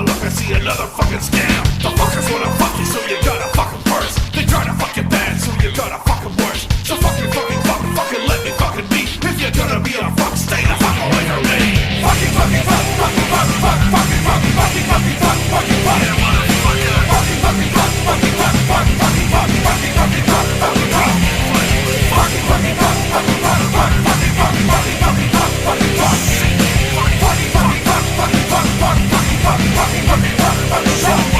look, I see another fucking scam. The fuckers wanna fuck you, so you gotta fucking first. They try to fuck you bad, so you gotta fucking worse. So fucking let me fucking be. If you're gonna be a fuck, stay the fuck away from me. Fucking fuck, fucking fuck, fucking fuck, fucking fuck, fucking fuck, fucking fuck. Yeah, motherfucker. Fucking fuck, fucking fuck, fucking fuck, fucking fuck, fucking fuck, fucking fuck, fucking fuck. Fucking fucking fuck, fucking fuck, fucking fuck, fucking fucking fuck, fucking fuck. Fucking fucking fuck, fucking fuck, fucking fuck, fucking fuck,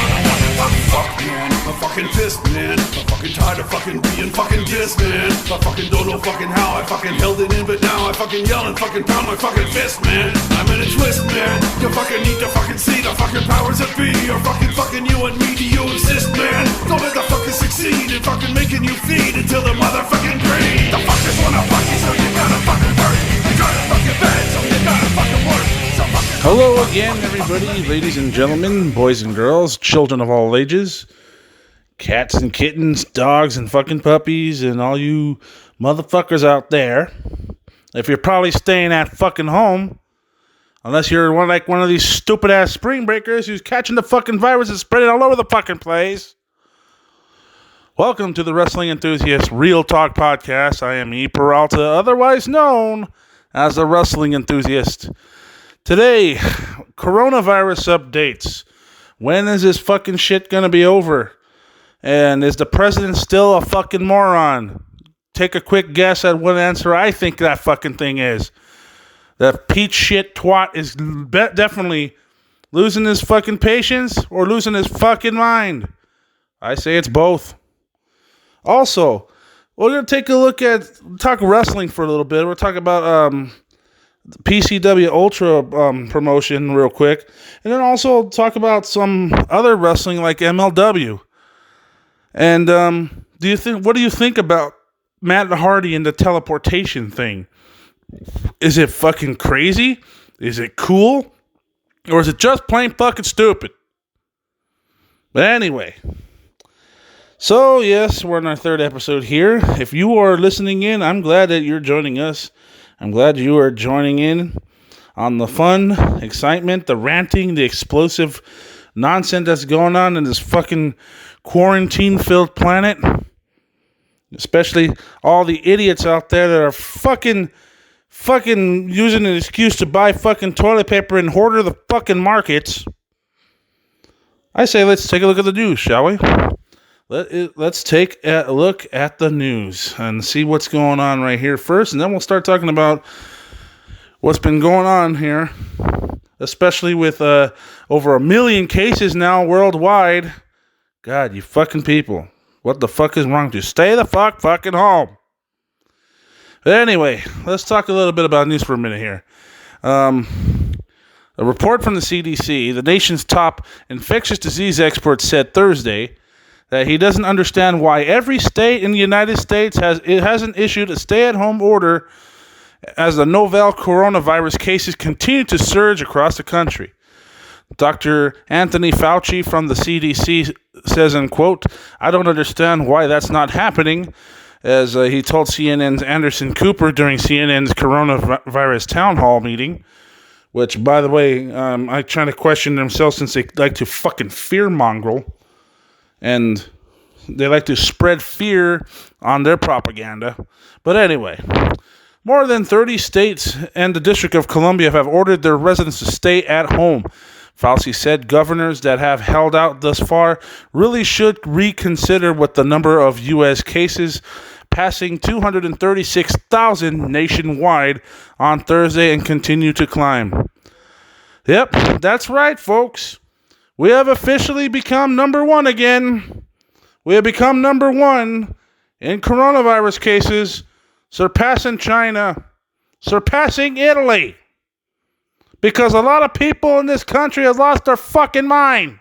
fucking fuck. Fuck man, I'm fucking pissed man. I'm fucking tired of fucking being fucking dissed man. I fucking don't know fucking how I fucking held it in, but now I fucking yell and fucking pound my fucking fist man. I'm in a twist man. You fucking need to fucking see the fucking powers that be. Or fucking you and me, do you exist man? Don't let the fucking succeed in fucking making you feed until the motherfucking greed. The fuckers wanna fuck you, so you gotta fucking hurt. They try to fucking bad, so you gotta fucking work. So fucking Hello again, everybody, ladies and gentlemen, boys and girls, children of all ages, cats and kittens, dogs and fucking puppies, and all you motherfuckers out there. If you're probably staying at fucking home, unless you're one of these stupid ass spring breakers who's catching the fucking virus and spreading all over the fucking place. Welcome to the Wrestling Enthusiast Real Talk Podcast. I am E. Peralta, otherwise known as the Wrestling Enthusiast. Today, coronavirus updates. When is this fucking shit gonna be over? And is the president still a fucking moron? Take a quick guess at what answer I think that fucking thing is. That Pete shit twat is definitely losing his fucking patience or losing his fucking mind. I say it's both. Also, we're going to take a look at, talk wrestling for a little bit. We'll talk about PCW Ultra promotion real quick. And then also talk about some other wrestling like MLW. And what do you think about Matt Hardy and the teleportation thing? Is it fucking crazy? Is it cool? Or is it just plain fucking stupid? But anyway. So, yes, we're in our third episode here. If you are listening in, I'm glad that you're joining us. I'm glad you are joining in on the fun, excitement, the ranting, the explosive nonsense that's going on in this fucking quarantine-filled planet. Especially all the idiots out there that are fucking using an excuse to buy fucking toilet paper and hoarder the fucking markets. I say let's take a look at the news, shall we? Let's take a look at the news and see what's going on right here first, and then we'll start talking about what's been going on here, especially with over 1 million cases now worldwide. God, you fucking people. What the fuck is wrong with you? Stay the fucking home. But anyway, let's talk a little bit about news for a minute here. A report from the CDC, the nation's top infectious disease expert, said Thursday that he doesn't understand why every state in the United States hasn't issued a stay-at-home order as the novel coronavirus cases continue to surge across the country. Dr. Anthony Fauci from the CDC says, in quote, "I don't understand why that's not happening," as he told CNN's Anderson Cooper during CNN's coronavirus town hall meeting, which, by the way, I try to question themselves since they like to fucking fear-mongrel, and they like to spread fear on their propaganda. But anyway, more than 30 states and the District of Columbia have ordered their residents to stay at home. Fauci said governors that have held out thus far really should reconsider with the number of U.S. cases passing 236,000 nationwide on Thursday and continue to climb. Yep, that's right, folks. We have officially become number one again. We have become number one in coronavirus cases, surpassing China, surpassing Italy. Because a lot of people in this country have lost their fucking mind.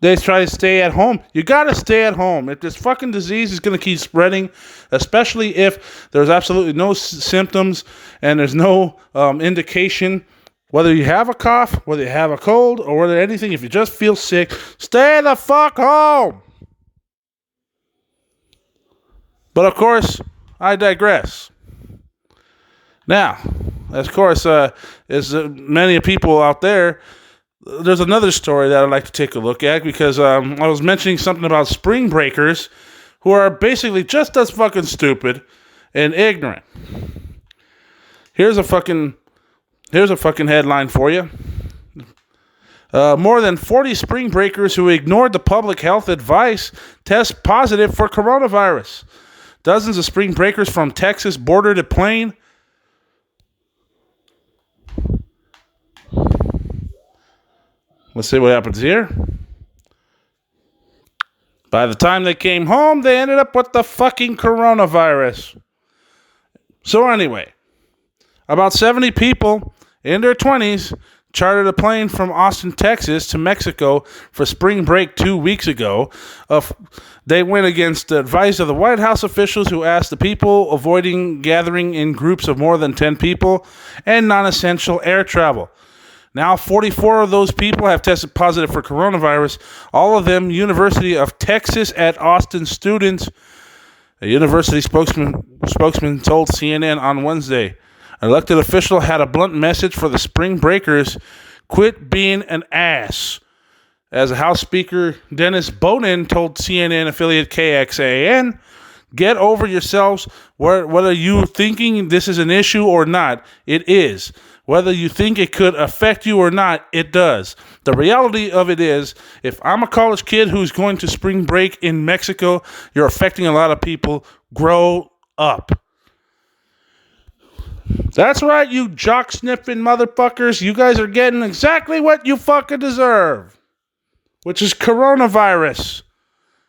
They try to stay at home. You gotta stay at home. If this fucking disease is gonna keep spreading, especially if there's absolutely no symptoms and there's no indication, whether you have a cough, whether you have a cold, or whether anything, if you just feel sick, stay the fuck home. But of course, I digress. Now, of course, as many people out there, there's another story that I'd like to take a look at because I was mentioning something about spring breakers who are basically just as fucking stupid and ignorant. Here's a fucking headline for you. More than 40 spring breakers who ignored the public health advice test positive for coronavirus. Dozens of spring breakers from Texas boarded a plane. Let's see what happens here. By the time they came home, they ended up with the fucking coronavirus. So anyway, about 70 people in their 20s chartered a plane from Austin, Texas to Mexico for spring break 2 weeks ago. They went against the advice of the White House officials who asked the people avoiding gathering in groups of more than 10 people and non-essential air travel. Now, 44 of those people have tested positive for coronavirus, all of them University of Texas at Austin students. A university spokesman told CNN on Wednesday. An elected official had a blunt message for the spring breakers: quit being an ass. As House Speaker Dennis Bonin told CNN affiliate KXAN, get over yourselves. Whether you thinking this is an issue or not, it is. Whether you think it could affect you or not, it does. The reality of it is, if I'm a college kid who's going to spring break in Mexico, you're affecting a lot of people. Grow up. That's right, you jock-sniffing motherfuckers. You guys are getting exactly what you fucking deserve, which is coronavirus.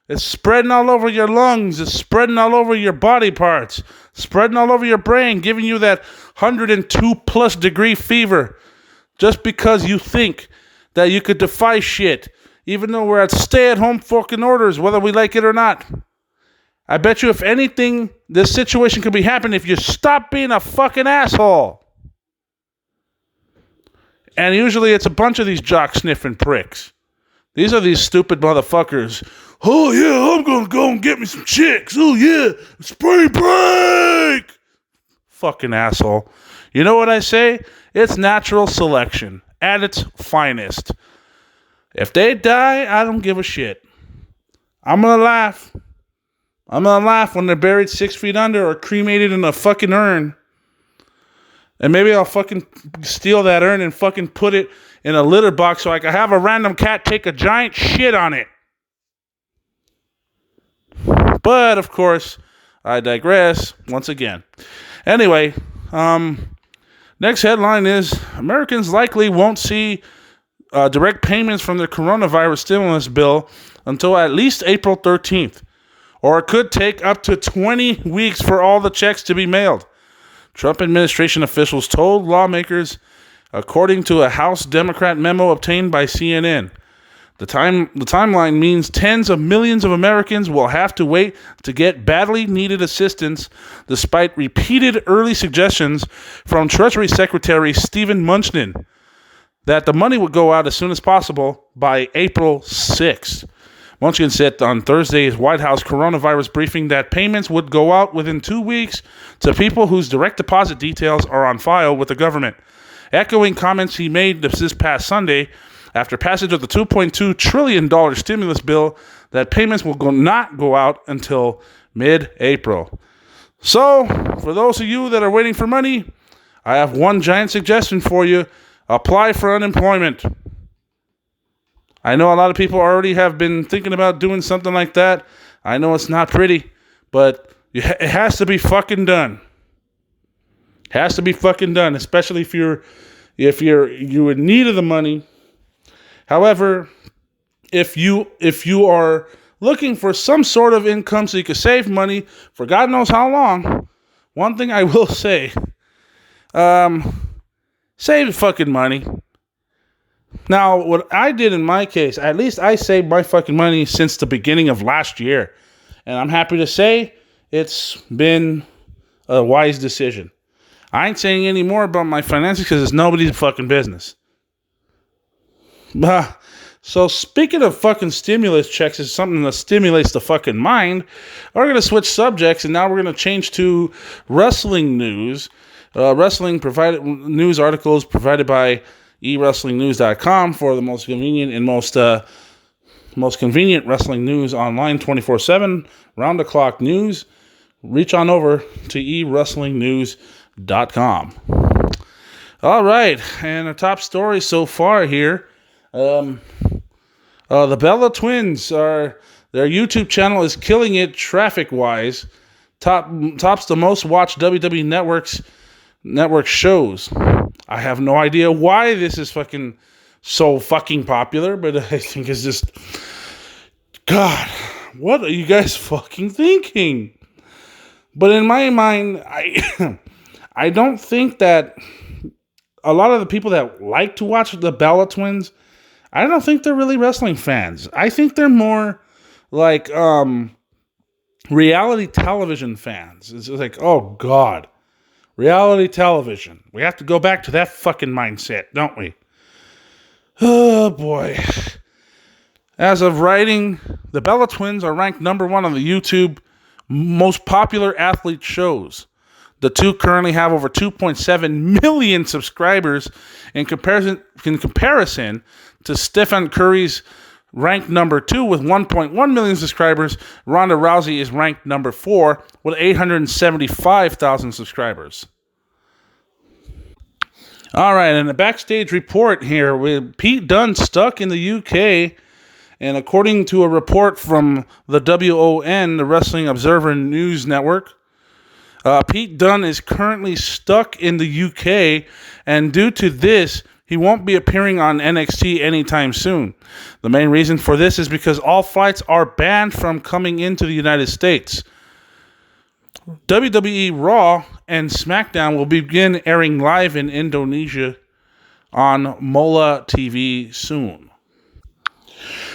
It's spreading all over your lungs. It's spreading all over your body parts. Spreading all over your brain, giving you that 102 plus degree fever. Just because you think that you could defy shit, even though we're at stay-at-home fucking orders, whether we like it or not. I bet you if anything, this situation could be happening if you stop being a fucking asshole. And usually it's a bunch of these jock-sniffing pricks. These are these stupid motherfuckers. Oh, yeah, I'm going to go and get me some chicks. Oh, yeah, spring break. Fucking asshole. You know what I say? It's natural selection at its finest. If they die, I don't give a shit. I'm going to laugh. I'm going to laugh when they're buried 6 feet under or cremated in a fucking urn. And maybe I'll fucking steal that urn and fucking put it in a litter box so I can have a random cat take a giant shit on it. But, of course, I digress once again. Anyway, next headline is Americans likely won't see direct payments from the coronavirus stimulus bill until at least April 13th. Or it could take up to 20 weeks for all the checks to be mailed. Trump administration officials told lawmakers, according to a House Democrat memo obtained by CNN. The timeline means tens of millions of Americans will have to wait to get badly needed assistance, despite repeated early suggestions from Treasury Secretary Steven Mnuchin that the money would go out as soon as possible by April 6th. Mnuchin said on Thursday's White House coronavirus briefing that payments would go out within 2 weeks to people whose direct deposit details are on file with the government, echoing comments he made this past Sunday after passage of the $2.2 trillion stimulus bill that payments will not go out until mid-April. So, for those of you that are waiting for money, I have one giant suggestion for you. Apply for unemployment. I know a lot of people already have been thinking about doing something like that. I know it's not pretty, but it has to be fucking done. Has to be fucking done, especially if you're in need of the money. However, if you are looking for some sort of income so you can save money for God knows how long, one thing I will say, save fucking money. Now, what I did in my case, at least I saved my fucking money since the beginning of last year. And I'm happy to say it's been a wise decision. I ain't saying any more about my finances because it's nobody's fucking business. So speaking of fucking stimulus checks is something that stimulates the fucking mind, we're going to switch subjects and now we're going to change to wrestling news. Wrestling provided news articles provided by eWrestlingNews.com for the most convenient and most convenient wrestling news online 24/7, round-the-clock news. Reach on over to eWrestlingNews.com. All right, and our top story so far here. The Bella Twins their YouTube channel is killing it traffic-wise. Tops the most watched WWE network shows. I have no idea why this is so fucking popular, but I think it's just, God, what are you guys fucking thinking? But in my mind, I don't think that a lot of the people that like to watch the Bella Twins, I don't think they're really wrestling fans. I think they're more like reality television fans. It's like, oh God, reality television. We have to go back to that fucking mindset, don't we? Oh boy. As of writing, the Bella Twins are ranked number 1 on the YouTube most popular athlete shows. The two currently have over 2.7 million subscribers in comparison to Stephen Curry's ranked number 2 with 1.1 million subscribers. Ronda Rousey is ranked number 4 with 875,000 subscribers. All right, and a backstage report here with Pete Dunne stuck in the UK. And according to a report from the WON, the Wrestling Observer News Network, Pete Dunne is currently stuck in the UK, and due to this, he won't be appearing on NXT anytime soon. The main reason for this is because all flights are banned from coming into the United States. WWE Raw and SmackDown will begin airing live in Indonesia on Mola TV soon.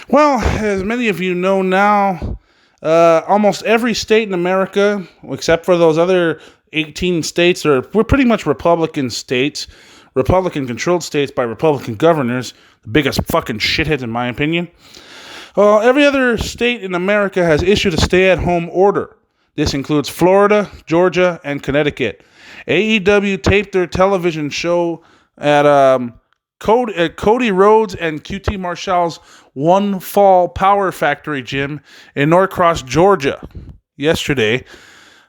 Well, as many of you know now, almost every state in America, except for those other 18 states, we're pretty much Republican states, Republican-controlled states by Republican governors, the biggest fucking shitheads in my opinion. Well, every other state in America has issued a stay-at-home order. This includes Florida, Georgia, and Connecticut. AEW taped their television show at Cody Rhodes and QT Marshall's One Fall Power Factory gym in Norcross, Georgia. Yesterday,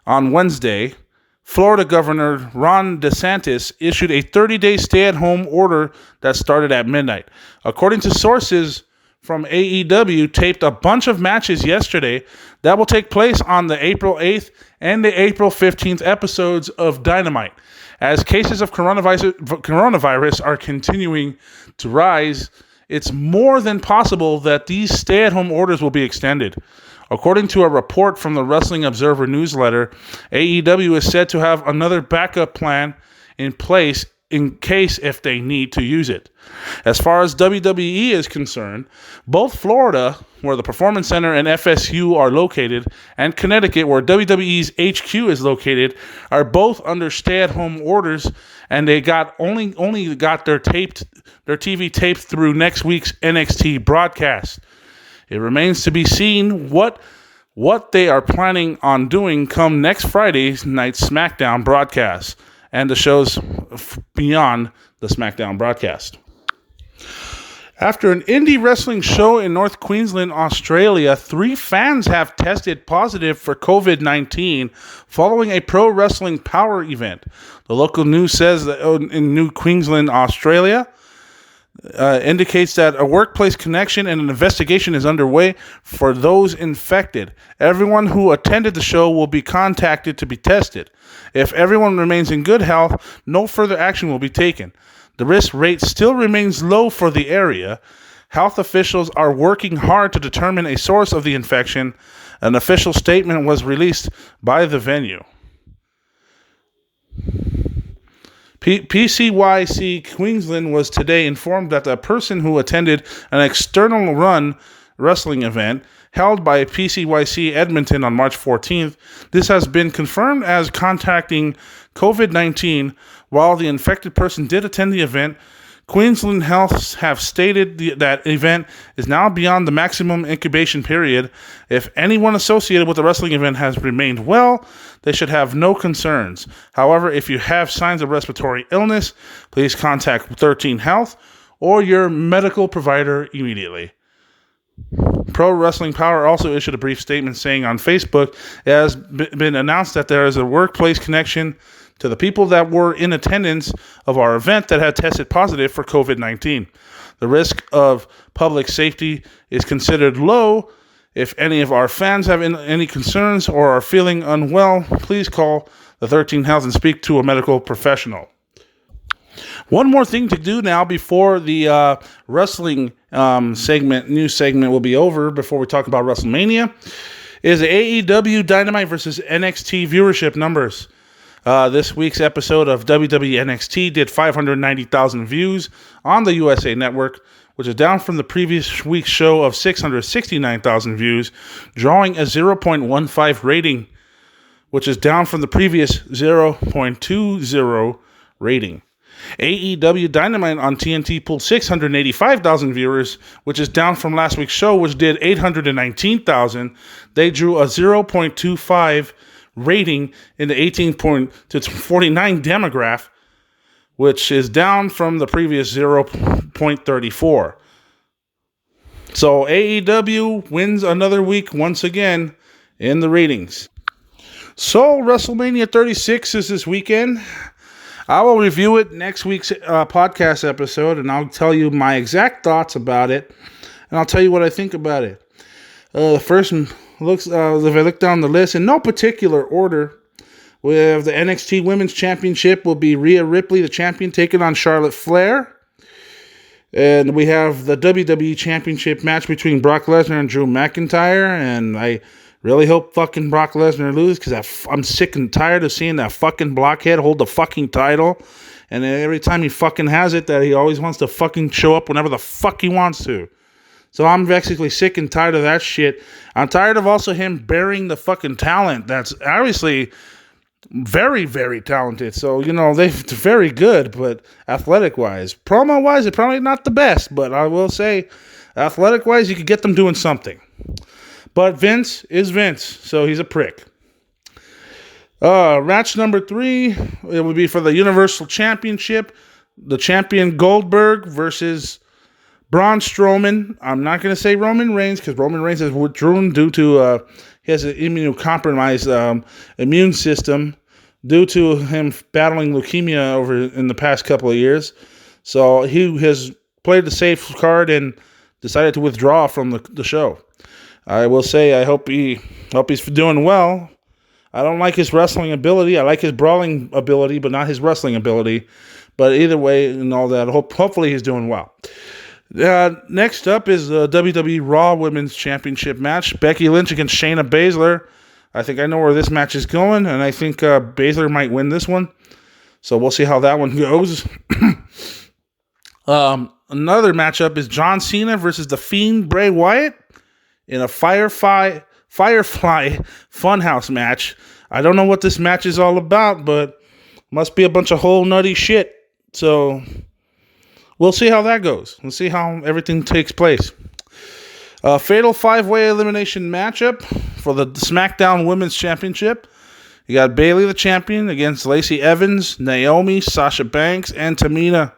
on Wednesday, Florida Governor Ron DeSantis issued a 30-day stay-at-home order that started at midnight. According to sources from AEW, taped a bunch of matches yesterday that will take place on the April 8th and the April 15th episodes of Dynamite. As cases of coronavirus are continuing to rise, it's more than possible that these stay-at-home orders will be extended. According to a report from the Wrestling Observer newsletter, AEW is said to have another backup plan in place in case if they need to use it. As far as WWE is concerned, both Florida, where the Performance Center and FSU are located, and Connecticut, where WWE's HQ is located, are both under stay-at-home orders, and they only got their TV taped through next week's NXT broadcast. It remains to be seen what they are planning on doing come next Friday's night SmackDown broadcast and the shows beyond the SmackDown broadcast. After an indie wrestling show in North Queensland, Australia, 3 fans have tested positive for COVID-19 following a pro wrestling power event. The local news says that in New Queensland, Australia, indicates that a workplace connection and an investigation is underway for those infected. Everyone who attended the show will be contacted to be tested. If everyone remains in good health, no further action will be taken. The risk rate still remains low for the area. Health officials are working hard to determine a source of the infection. An official statement was released by the venue. PCYC Queensland was today informed that a person who attended an external run wrestling event held by PCYC Edmonton on March 14th, this has been confirmed as contacting COVID-19. While the infected person did attend the event, Queensland Health have stated that event is now beyond the maximum incubation period. If anyone associated with the wrestling event has remained well, they should have no concerns. However, if you have signs of respiratory illness, please contact 13 Health or your medical provider immediately. Pro Wrestling Power also issued a brief statement saying on Facebook it has been announced that there is a workplace connection to the people that were in attendance of our event that had tested positive for COVID-19. The risk of public safety is considered low. If any of our fans have any concerns or are feeling unwell, please call the 13 Health and speak to a medical professional. One more thing to do now before the wrestling news segment will be over, before we talk about WrestleMania, is AEW Dynamite versus NXT viewership numbers. This week's episode of WWE NXT did 590,000 views on the USA Network, which is down from the previous week's show of 669,000 views, drawing a 0.15 rating, which is down from the previous 0.20 rating. AEW Dynamite on TNT pulled 685,000 viewers, which is down from last week's show, which did 819,000. They drew a 0.25 rating in the 18 to 49 demographic, which is down from the previous 0.34. So AEW wins another week once again in the ratings. So WrestleMania 36 is this weekend. I will review it next week's podcast episode, and I'll tell you my exact thoughts about it, and I'll tell you what I think about it. The first looks, if I look down the list, in no particular order, we have the NXT Women's Championship will be Rhea Ripley, the champion, taking on Charlotte Flair. And we have the WWE Championship match between Brock Lesnar and Drew McIntyre, and I really hope fucking Brock Lesnar loses, because I'm sick and tired of seeing that fucking blockhead hold the fucking title. And every time he fucking has it, that he always wants to fucking show up whenever the fuck he wants to. So I'm basically sick and tired of that shit. I'm tired of also him burying the fucking talent that's obviously very, very talented. So, they're very good, but athletic-wise. Promo-wise, they're probably not the best, but I will say, athletic-wise, you could get them doing something. But Vince is Vince, so he's a prick. Match number 3, it would be for the Universal Championship. The champion Goldberg versus Braun Strowman. I'm not going to say Roman Reigns, because Roman Reigns has withdrawn due to he has an immunocompromised immune system due to him battling leukemia over in the past couple of years. So he has played the safe card and decided to withdraw from the show. I will say I hope he's doing well. I don't like his wrestling ability. I like his brawling ability, but not his wrestling ability. But either way and all that, hopefully he's doing well. Next up is the WWE Raw Women's Championship match. Becky Lynch against Shayna Baszler. I think I know where this match is going, and I think Baszler might win this one. So we'll see how that one goes. Another matchup is John Cena versus The Fiend Bray Wyatt in a Firefly Funhouse match. I don't know what this match is all about, but must be a bunch of whole nutty shit. So we'll see how that goes. We'll see how everything takes place. A fatal 5-way elimination matchup for the SmackDown Women's Championship. You got Bayley, the champion, against Lacey Evans, Naomi, Sasha Banks, and Tamina.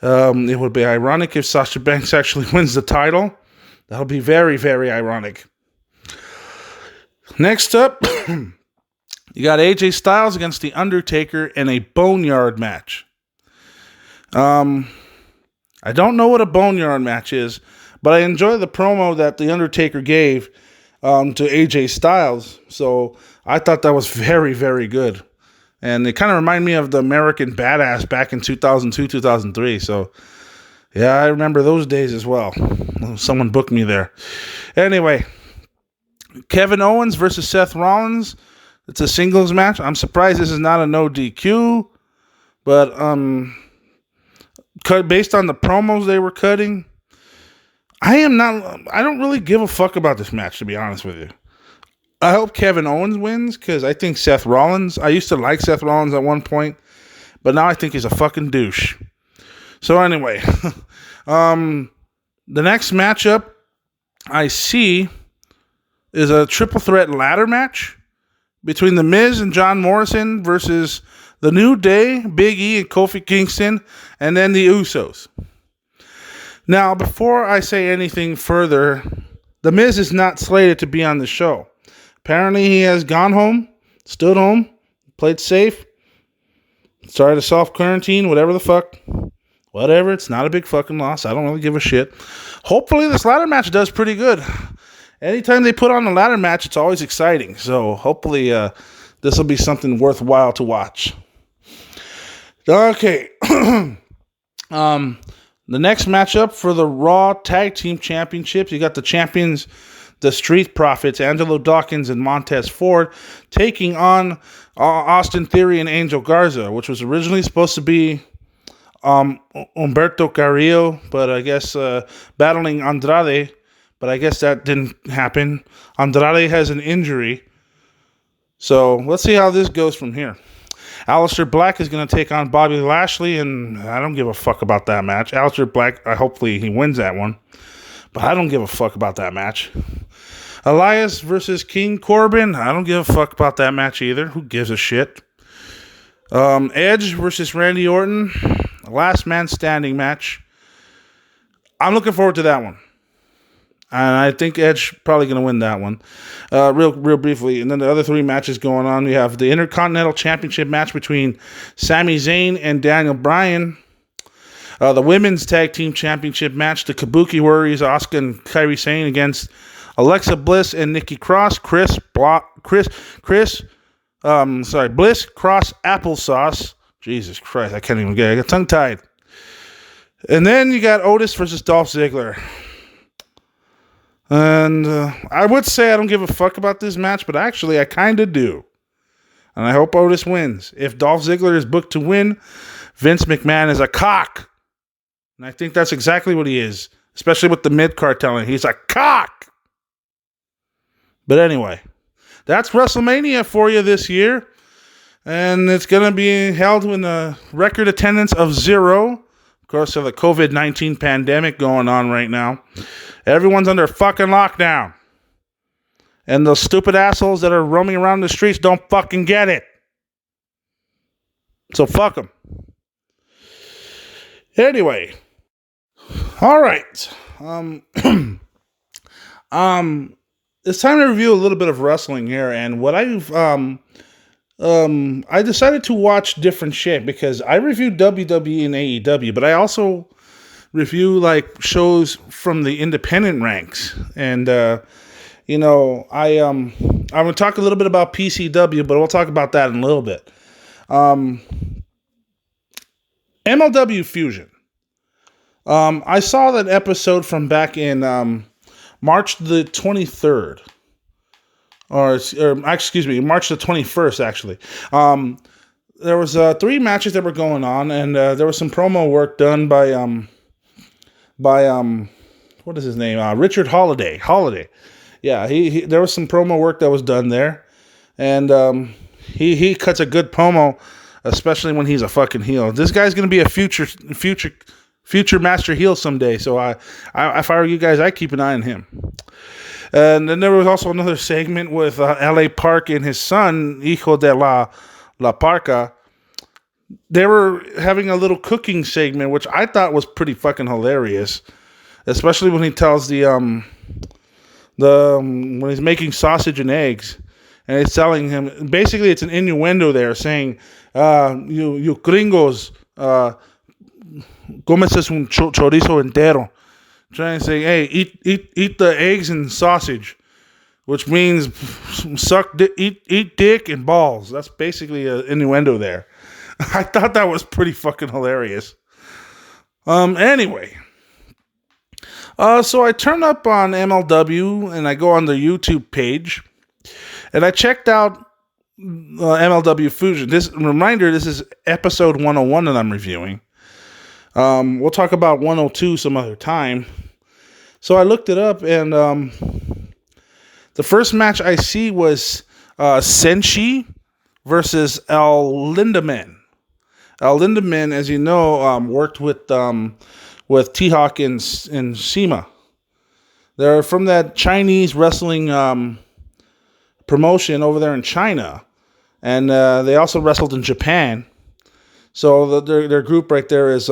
It would be ironic if Sasha Banks actually wins the title. That'll be very, very ironic. Next up, you got AJ Styles against The Undertaker in a Boneyard match. I don't know what a Boneyard match is, but I enjoy the promo that The Undertaker gave to AJ Styles. So I thought that was very, very good. And it kind of reminded me of the American Badass back in 2002, 2003. So, yeah, I remember those days as well. Someone booked me there. Anyway, Kevin Owens versus Seth Rollins. It's a singles match. I'm surprised this is not a no DQ. But based on the promos they were cutting, I don't really give a fuck about this match, to be honest with you. I hope Kevin Owens wins, because I think Seth Rollins, I used to like Seth Rollins at one point, but now I think he's a fucking douche. So anyway, the next matchup I see is a triple threat ladder match between The Miz and John Morrison versus The New Day, Big E, and Kofi Kingston, and then the Usos. Now, before I say anything further, The Miz is not slated to be on the show. Apparently, he has gone home, stood home, played safe, started a self-quarantine, whatever the fuck. Whatever, it's not a big fucking loss. I don't really give a shit. Hopefully, this ladder match does pretty good. Anytime they put on a ladder match, it's always exciting. So, hopefully, this will be something worthwhile to watch. Okay. The next matchup for the Raw Tag Team Championships, you got the champions, the Street Profits, Angelo Dawkins and Montez Ford, taking on Austin Theory and Angel Garza, which was originally supposed to be Humberto Carrillo, but I guess battling Andrade, but I guess that didn't happen. Andrade has an injury. So let's see how this goes from here. Aleister Black is going to take on Bobby Lashley, and I don't give a fuck about that match. Aleister Black, hopefully he wins that one, but I don't give a fuck about that match. Elias versus King Corbin, I don't give a fuck about that match either. Who gives a shit? Edge versus Randy Orton, last man standing match. I'm looking forward to that one. And I think Edge probably going to win that one. Real briefly. And then the other three matches going on. We have the Intercontinental Championship match between Sami Zayn and Daniel Bryan. The Women's Tag Team Championship match. The Kabuki Warriors, Asuka and Kairi Sane against Alexa Bliss and Nikki Cross. Bliss Cross Applesauce. Jesus Christ, I can't even get it. I got tongue-tied. And then you got Otis versus Dolph Ziggler. And I would say I don't give a fuck about this match, but actually I kind of do. And I hope Otis wins. If Dolph Ziggler is booked to win, Vince McMahon is a cock. And I think that's exactly what he is. Especially with the mid-card telling. He's a cock. But anyway, that's WrestleMania for you this year. And it's going to be held in a record attendance of 0. Of course, of the COVID-19 pandemic going on right now. Everyone's under fucking lockdown. And those stupid assholes that are roaming around the streets don't fucking get it. So fuck them. Anyway. All right. It's time to review a little bit of wrestling here. And what I decided to watch different shit because I reviewed WWE and AEW, but I also review like shows from the independent ranks. And I'm gonna talk a little bit about PCW, but we'll talk about that in a little bit. MLW Fusion. I saw that episode from back in March the 23rd. Or excuse me, March the 21st, actually. There was 3 matches that were going on, and there was some promo work done by what is his name? Richard Holiday. Yeah, he there was some promo work that was done there, and he cuts a good promo, especially when he's a fucking heel. This guy's gonna be a future master heel someday. So if I were you guys, I'd keep an eye on him. And then there was also another segment with L.A. Park and his son, Hijo de la Parca. They were having a little cooking segment, which I thought was pretty fucking hilarious. Especially when he tells when he's making sausage and eggs. And he's telling him, basically it's an innuendo there, saying, you gringos, comes un chorizo entero. Trying to say, hey, eat the eggs and sausage, which means eat dick and balls. That's basically an innuendo there. I thought that was pretty fucking hilarious. Anyway, so I turn up on MLW and I go on the YouTube page, and I checked out MLW Fusion. This is episode 101 that I'm reviewing. We'll talk about 102 some other time. So I looked it up, and the first match I see was Senshi versus El Lindaman. Lindemann, as you know, worked with T-Hawk and SEMA. They're from that Chinese wrestling promotion over there in China, and they also wrestled in Japan. So their group right there is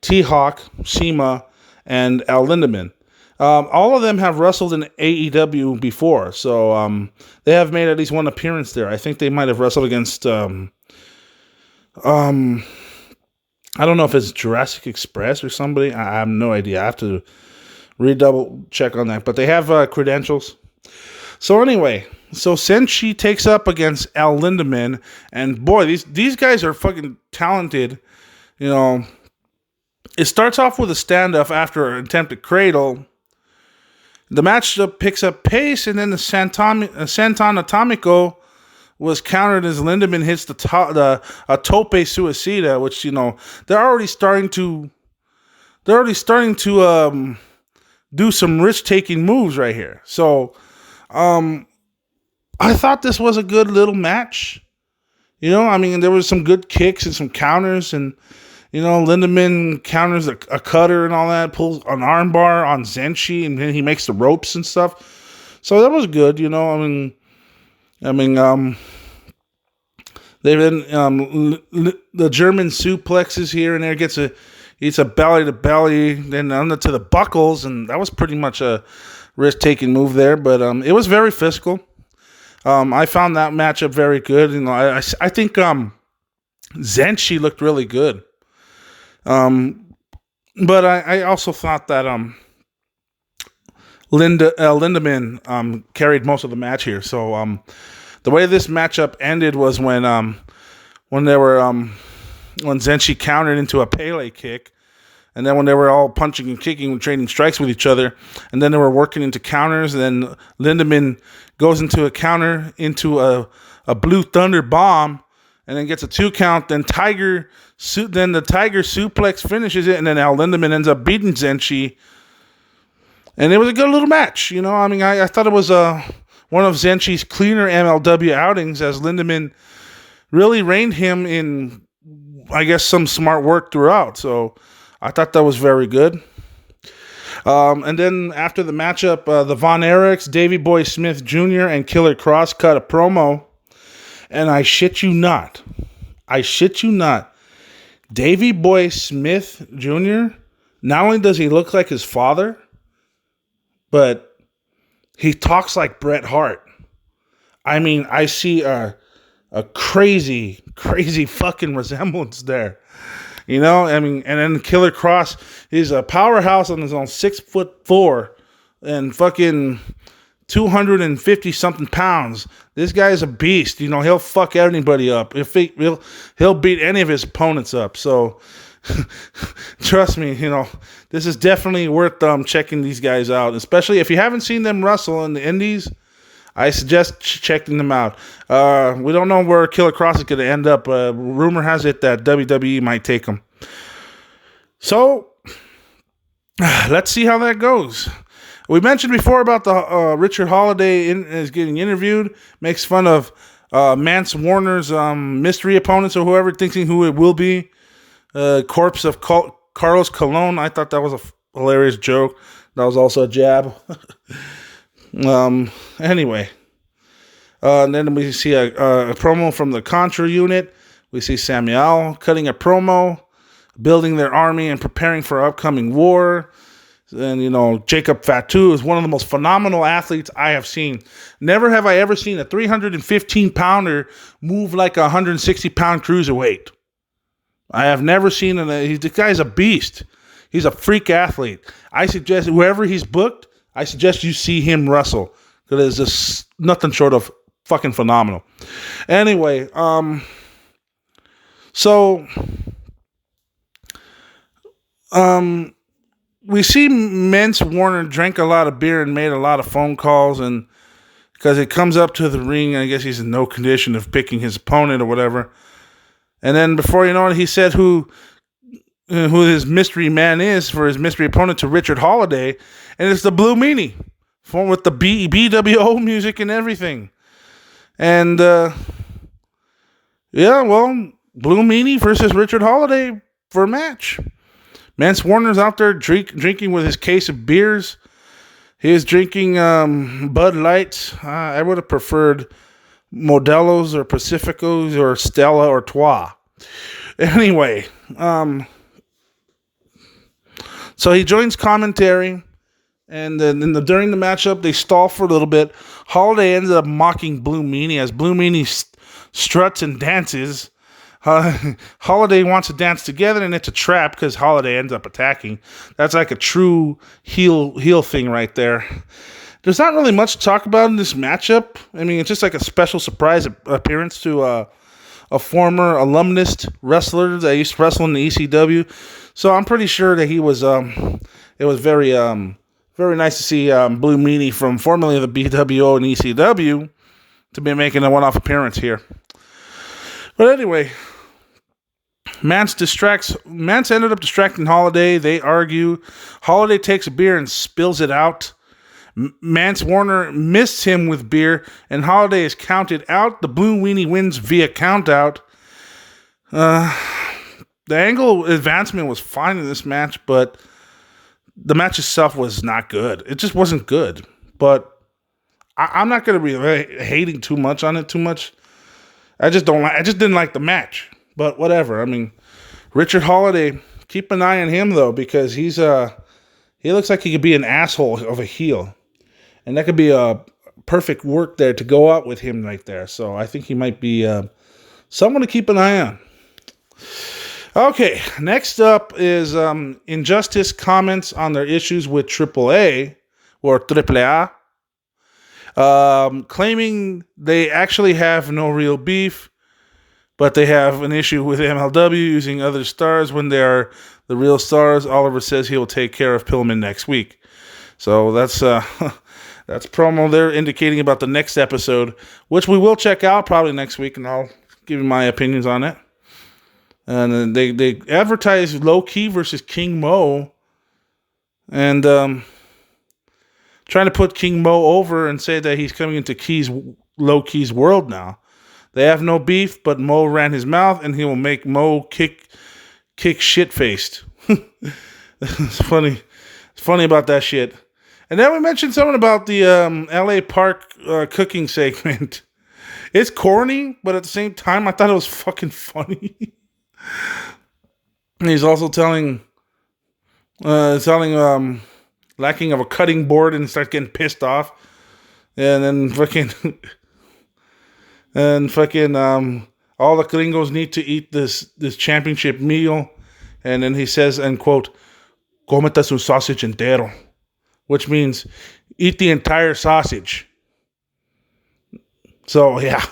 T-Hawk, SEMA, and Al Lindemann. All of them have wrestled in AEW before, so they have made at least one appearance there. I think they might have wrestled against I don't know if it's Jurassic Express or somebody. I have no idea. I have to redouble check on that. But they have credentials. So anyway, so Senshi takes up against Al Lindemann, and boy, these guys are fucking talented. You know, it starts off with a standoff after an attempted cradle. The match picks up pace, and then the Santon Atomico was countered as Lindemann hits the tope suicida, which, you know, they're already starting to do some risk-taking moves right here. So I thought this was a good little match. You know, I mean, there was some good kicks and some counters, and, you know, Lindemann counters a cutter and all that, pulls an armbar on Zenshi, and then he makes the ropes and stuff. So that was good, you know. They've been the German suplexes here and there, gets a belly to belly, then under to the buckles, and that was pretty much a risk-taking move there. But it was very physical. I found that matchup very good. You know, I think Zenshi looked really good. But I also thought that Lindemann carried most of the match here. So the way this matchup ended was when Zenshi countered into a Pele kick, and then when they were all punching and kicking and trading strikes with each other, and then they were working into counters, and then Lindemann goes into a counter into a Blue Thunder bomb, and then gets a 2 count. Then the Tiger suplex finishes it, and then Al Lindemann ends up beating Zenshi. And it was a good little match, you know. I mean, I thought it was one of Zenshi's cleaner MLW outings, as Lindemann really reined him in, I guess, some smart work throughout. So I thought that was very good. And then after the matchup, the Von Erichs, Davey Boy Smith Jr., and Killer Cross cut a promo. And I shit you not, Davey Boy Smith Jr., not only does he look like his father, but he talks like Bret Hart. I mean, I see a crazy fucking resemblance there. You know, I mean, and then Killer Cross, he's a powerhouse on his own, 6'4" and fucking 250 something pounds. This guy's a beast. You know, he'll fuck anybody up. He'll beat any of his opponents up. So trust me, you know, this is definitely worth checking these guys out, especially if you haven't seen them wrestle in the indies. I suggest checking them out. We don't know where Killer Cross is going to end up. Rumor has it that WWE might take him. So let's see how that goes. We mentioned before about the Richard Holiday is getting interviewed, makes fun of Mance Warner's mystery opponents or whoever, thinking who it will be. Corpse of Carlos Colon. I thought that was a hilarious joke. That was also a jab. Anyway. And then we see a promo from the Contra unit. We see Samuel cutting a promo, building their army and preparing for upcoming war. And, you know, Jacob Fatu is one of the most phenomenal athletes I have seen. Never have I ever seen a 315-pounder move like a 160-pound cruiserweight. I have never seen this guy's a beast. He's a freak athlete. I suggest whoever he's booked, I suggest you see him wrestle, because it's just nothing short of fucking phenomenal. Anyway, we see Mance Warner drank a lot of beer and made a lot of phone calls, and because it comes up to the ring, I guess he's in no condition of picking his opponent or whatever. And then before you know it, he said who his mystery man is for his mystery opponent to Richard Holiday, and it's the Blue Meanie, with the BWO music and everything. And yeah, well, Blue Meanie versus Richard Holiday for a match. Mance Warner's out there drinking with his case of beers. He was drinking Bud Lights. I would have preferred Modelo's or Pacificos or Stella or Trois. Anyway, so he joins commentary, and then during the matchup, they stall for a little bit. Holiday ended up mocking Blue Meanie as Blue Meanie struts and dances. Holiday wants to dance together, and it's a trap because Holiday ends up attacking. That's like a true heel thing right there. There's not really much to talk about in this matchup. I mean, it's just like a special surprise appearance to a former alumnus wrestler that used to wrestle in the ECW. So I'm pretty sure that he was. It was very nice to see Blue Meanie from formerly the BWO and ECW to be making a one-off appearance here. But anyway, Mance ended up distracting Holiday. They argue. Holiday takes a beer and spills it out. Mance Warner missed him with beer, and Holiday is counted out. The Blue Meanie wins via countout. The angle advancement was fine in this match, but the match itself was not good. It just wasn't good. But I'm not going to be hating too much on it too much. I just didn't like the match. But whatever. I mean, Richard Holiday, keep an eye on him though, because he looks like he could be an asshole of a heel. And that could be a perfect work there to go out with him right there. So I think he might be someone to keep an eye on. Okay, next up is Injustice comments on their issues with AAA or AAA, claiming they actually have no real beef, but they have an issue with MLW using other stars when they are the real stars. Oliver says he will take care of Pillman next week. So that's promo they're indicating about the next episode, which we will check out probably next week, and I'll give you my opinions on it. And they advertise Low Key versus King Mo, and trying to put King Mo over and say that he's coming into Low Key's world now. They have no beef, but Mo ran his mouth, and he will make Mo kick shit-faced. It's funny. It's funny about that shit. And then we mentioned something about the LA Park cooking segment. It's corny, but at the same time, I thought it was fucking funny. He's also telling lacking of a cutting board and starts getting pissed off. And then all the gringos need to eat this championship meal. And then he says, and quote, "Cometa su sausage entero," which means eat the entire sausage. So yeah,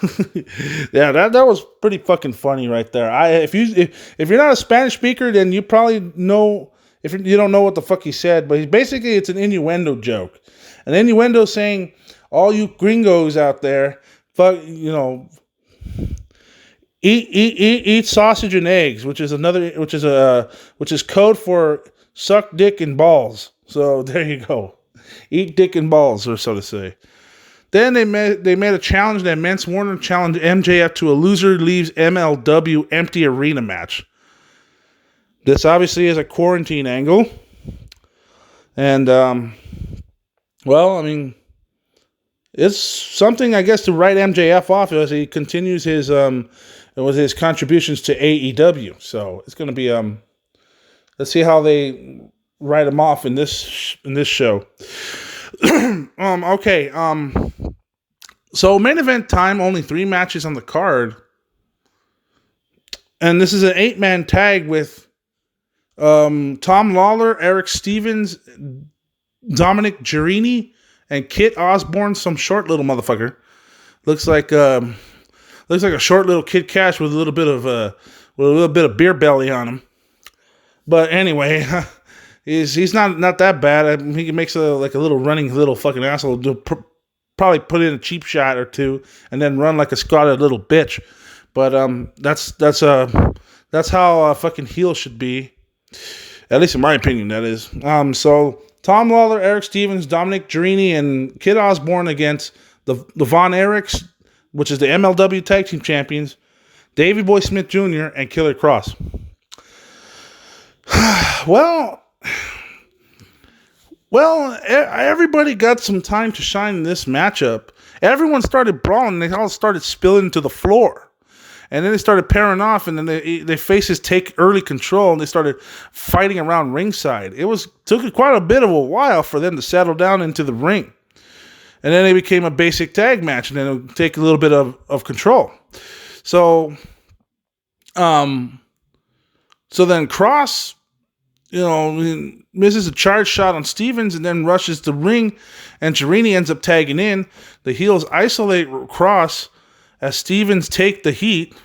yeah, that was pretty fucking funny right there. If you're not a Spanish speaker, then you probably know. If you don't know what the fuck he said, but basically it's an innuendo joke. An innuendo saying, all you gringos out there, fuck, eat sausage and eggs, which is code for suck dick and balls. So there you go, eat dick and balls, or so to say. Then they made a challenge that Mance Warner challenged MJF to a loser leaves MLW empty arena match. This obviously is a quarantine angle. And, well, I mean, it's something, I guess, to write MJF off as he continues his contributions to AEW. So it's going to be, let's see how they write him off in this show. Okay. So main event time, only 3 matches on the card. And this is an 8-man tag with Tom Lawler, Eric Stevens, Dominic Girini, and Kit Osborne, some short little motherfucker. Looks like a short little Kid Cash with a little bit of beer belly on him. But anyway, he's not that bad. He makes a little running little fucking asshole. Probably put in a cheap shot or two and then run like a squatted little bitch. But that's how a fucking heel should be. At least in my opinion, that is. So Tom Lawler, Eric Stevens, Dominic Girini, and Kid Osborne against the Von Erichs, which is the MLW Tag Team Champions. Davey Boy Smith Jr. and Killer Cross. Everybody got some time to shine in this matchup. Everyone started brawling. They all started spilling to the floor. And then they started pairing off, and then their faces take early control, and they started fighting around ringside. Took quite a bit of a while for them to settle down into the ring. And then it became a basic tag match, and then it would take a little bit of control. So then Cross, misses a charge shot on Stevens and then rushes the ring, and Cherini ends up tagging in. The heels isolate Cross as Stevens take the heat.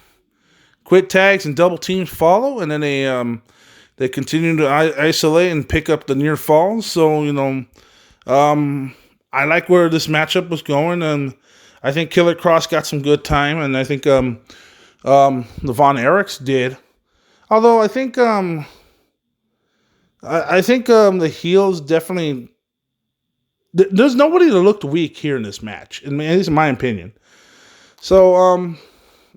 Quit tags and double teams follow, and then they continue to isolate and pick up the near falls. So, I like where this matchup was going, and I think Killer Cross got some good time, and I think the Von Erichs did. Although I think the heels definitely... There's nobody that looked weak here in this match, at least in my opinion. So,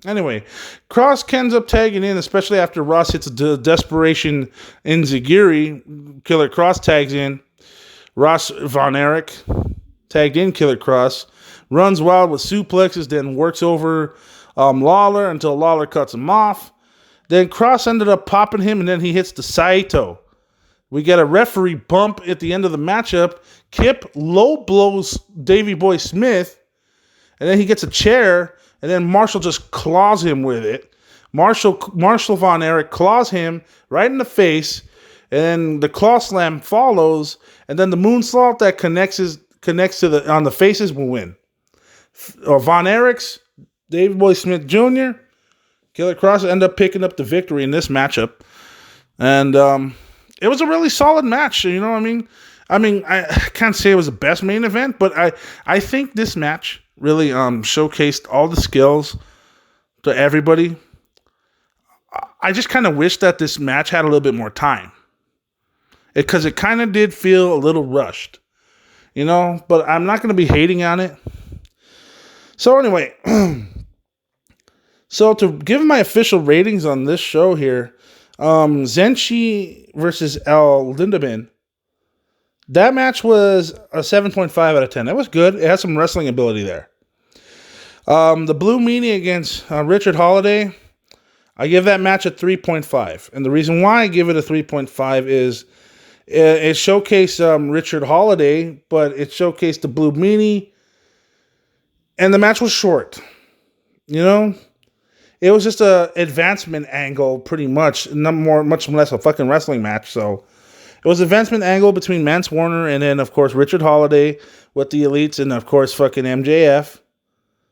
anyway, Cross ends up tagging in, especially after Ross hits a desperation Enziguri. Killer Cross tags in. Ross Von Erich tagged in Killer Cross. Runs wild with suplexes, then works over Lawler until Lawler cuts him off. Then Cross ended up popping him, and then he hits the Saito. We get a referee bump at the end of the matchup. Kip low blows Davey Boy Smith, and then he gets a chair, and then Marshall just claws him with it. Marshall Von Erich claws him right in the face, and then the claw slam follows, and then the moonsault that connects to on the faces will win. Von Erichs, Davey Boy Smith Jr., Killer Cross end up picking up the victory in this matchup, and it was a really solid match. You know what I mean? I can't say it was the best main event, but I think this match really showcased all the skills to everybody. I just kind of wish that this match had a little bit more time, because it kind of did feel a little rushed, but I'm not going to be hating on it. So anyway, so to give my official ratings on this show here, Zenshi versus El Lindaman, that match was a 7.5 out of 10. That was good. It had some wrestling ability there. The Blue Meanie against Richard Holiday, I give that match a 3.5. And the reason why I give it a 3.5 is it showcased Richard Holiday, but it showcased the Blue Meanie. And the match was short. It was just a advancement angle, pretty much. Much less a fucking wrestling match. So it was an advancement angle between Mance Warner and then, of course, Richard Holiday with the Elites and, of course, fucking MJF.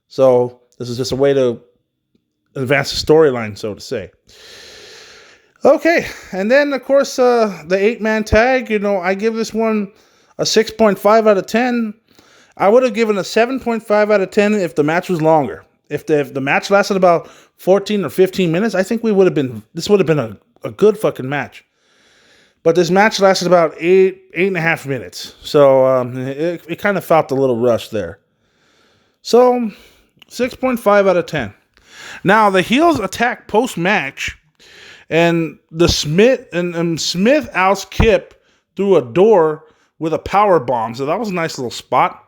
So this is just a way to advance the storyline, so to say. Okay, and then, of course, the 8-man tag, I give this one a 6.5 out of 10. I would have given a 7.5 out of 10 if the match was longer. If the match lasted about 14 or 15 minutes, I think this would have been a good fucking match. But this match lasted about 8.5 minutes. So it kind of felt a little rushed there. So 6.5 out of 10. Now the heels attack post-match, and the Smith outs Kip through a door with a power bomb. So that was a nice little spot.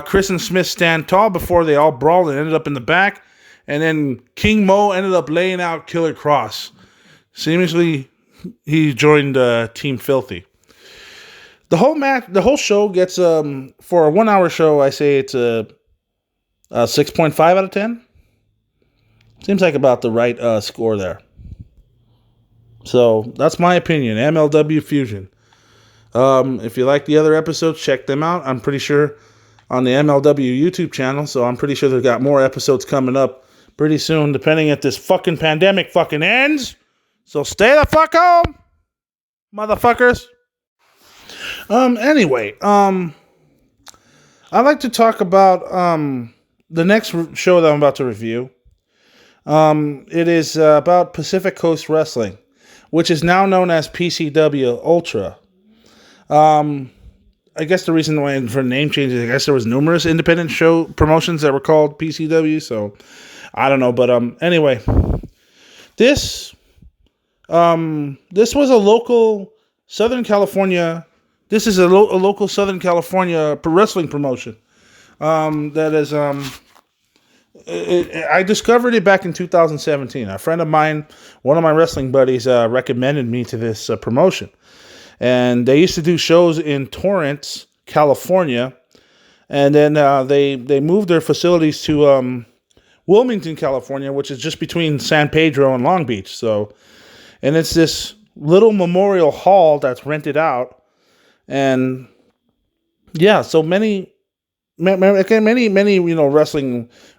Chris and Smith stand tall before they all brawled and ended up in the back. And then King Mo ended up laying out Killer Cross. Seemingly, he joined Team Filthy. The whole show gets, for a 1-hour show, I say it's a 6.5 out of 10. Seems like about the right score there. So, that's my opinion. MLW Fusion. If you like the other episodes, check them out. I'm pretty sure on the MLW YouTube channel, so I'm pretty sure they've got more episodes coming up pretty soon, depending if this fucking pandemic fucking ends. So stay the fuck home, motherfuckers. Anyway, I'd like to talk about the next show that I'm about to review. It is about Pacific Coast Wrestling, which is now known as PCW Ultra. I guess the reason why for name changes, I guess there was numerous independent show promotions that were called PCW, so I don't know. But anyway, This this was a local Southern California. This is a local Southern California pro wrestling promotion. That is I discovered it back in 2017. A friend of mine, one of my wrestling buddies, recommended me to this promotion. And they used to do shows in Torrance, California. And then they moved their facilities to Wilmington, California, which is just between San Pedro and Long Beach. So, and it's this little memorial hall that's rented out. And yeah, so many wrestling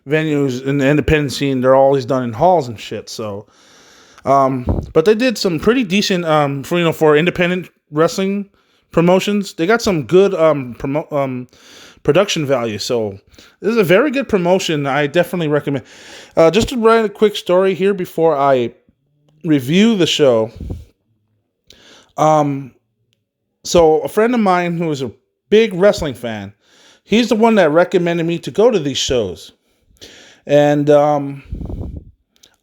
venues in the independent scene, they're always done in halls and shit. So, but they did some pretty decent for independent wrestling promotions. They got some good production value. So this is a very good promotion. I definitely recommend. Just to write a quick story here before I review the show. So a friend of mine who is a big wrestling fan, he's the one that recommended me to go to these shows. And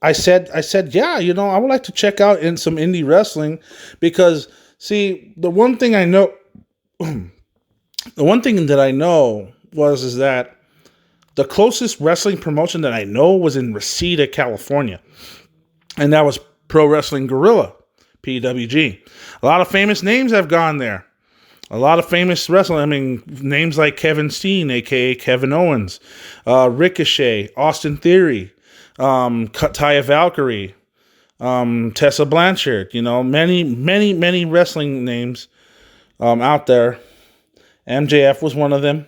I said, yeah, I would like to check out some indie wrestling because, see, the one thing that I know is that the closest wrestling promotion that I know was in Reseda, California. And that was Pro Wrestling Guerrilla, PWG. A lot of famous names have gone there. A lot of famous wrestling. I mean, names like Kevin Steen, a.k.a. Kevin Owens, Ricochet, Austin Theory, Taya Valkyrie, Tessa Blanchard. Many wrestling names out there. MJF was one of them.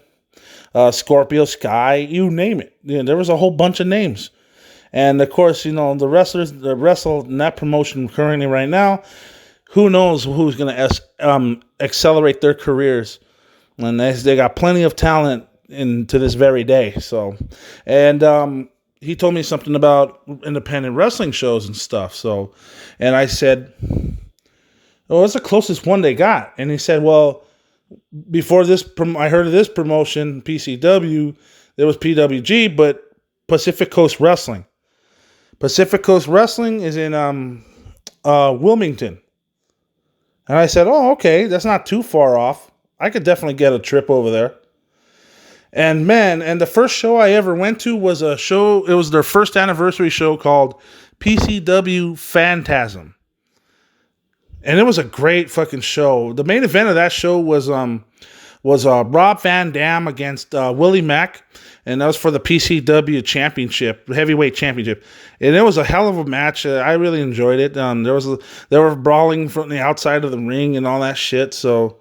Scorpio Sky, you name it. There was a whole bunch of names. And, of course, the wrestlers that wrestle in that promotion currently right now, who knows who's going to accelerate their careers. And they got plenty of talent to this very day. So, and he told me something about independent wrestling shows and stuff. So, and I said, oh, what's the closest one they got? And he said, well, before this, I heard of this promotion, PCW, there was PWG, but Pacific Coast Wrestling. Pacific Coast Wrestling is in Wilmington. And I said, oh, okay, that's not too far off. I could definitely get a trip over there. And the first show I ever went to was a show, it was their first anniversary show called PCW Phantasm. And it was a great fucking show. The main event of that show was Rob Van Dam against Willie Mack. And that was for the PCW championship, heavyweight championship. And it was a hell of a match. I really enjoyed it. They were brawling from the outside of the ring and all that shit. So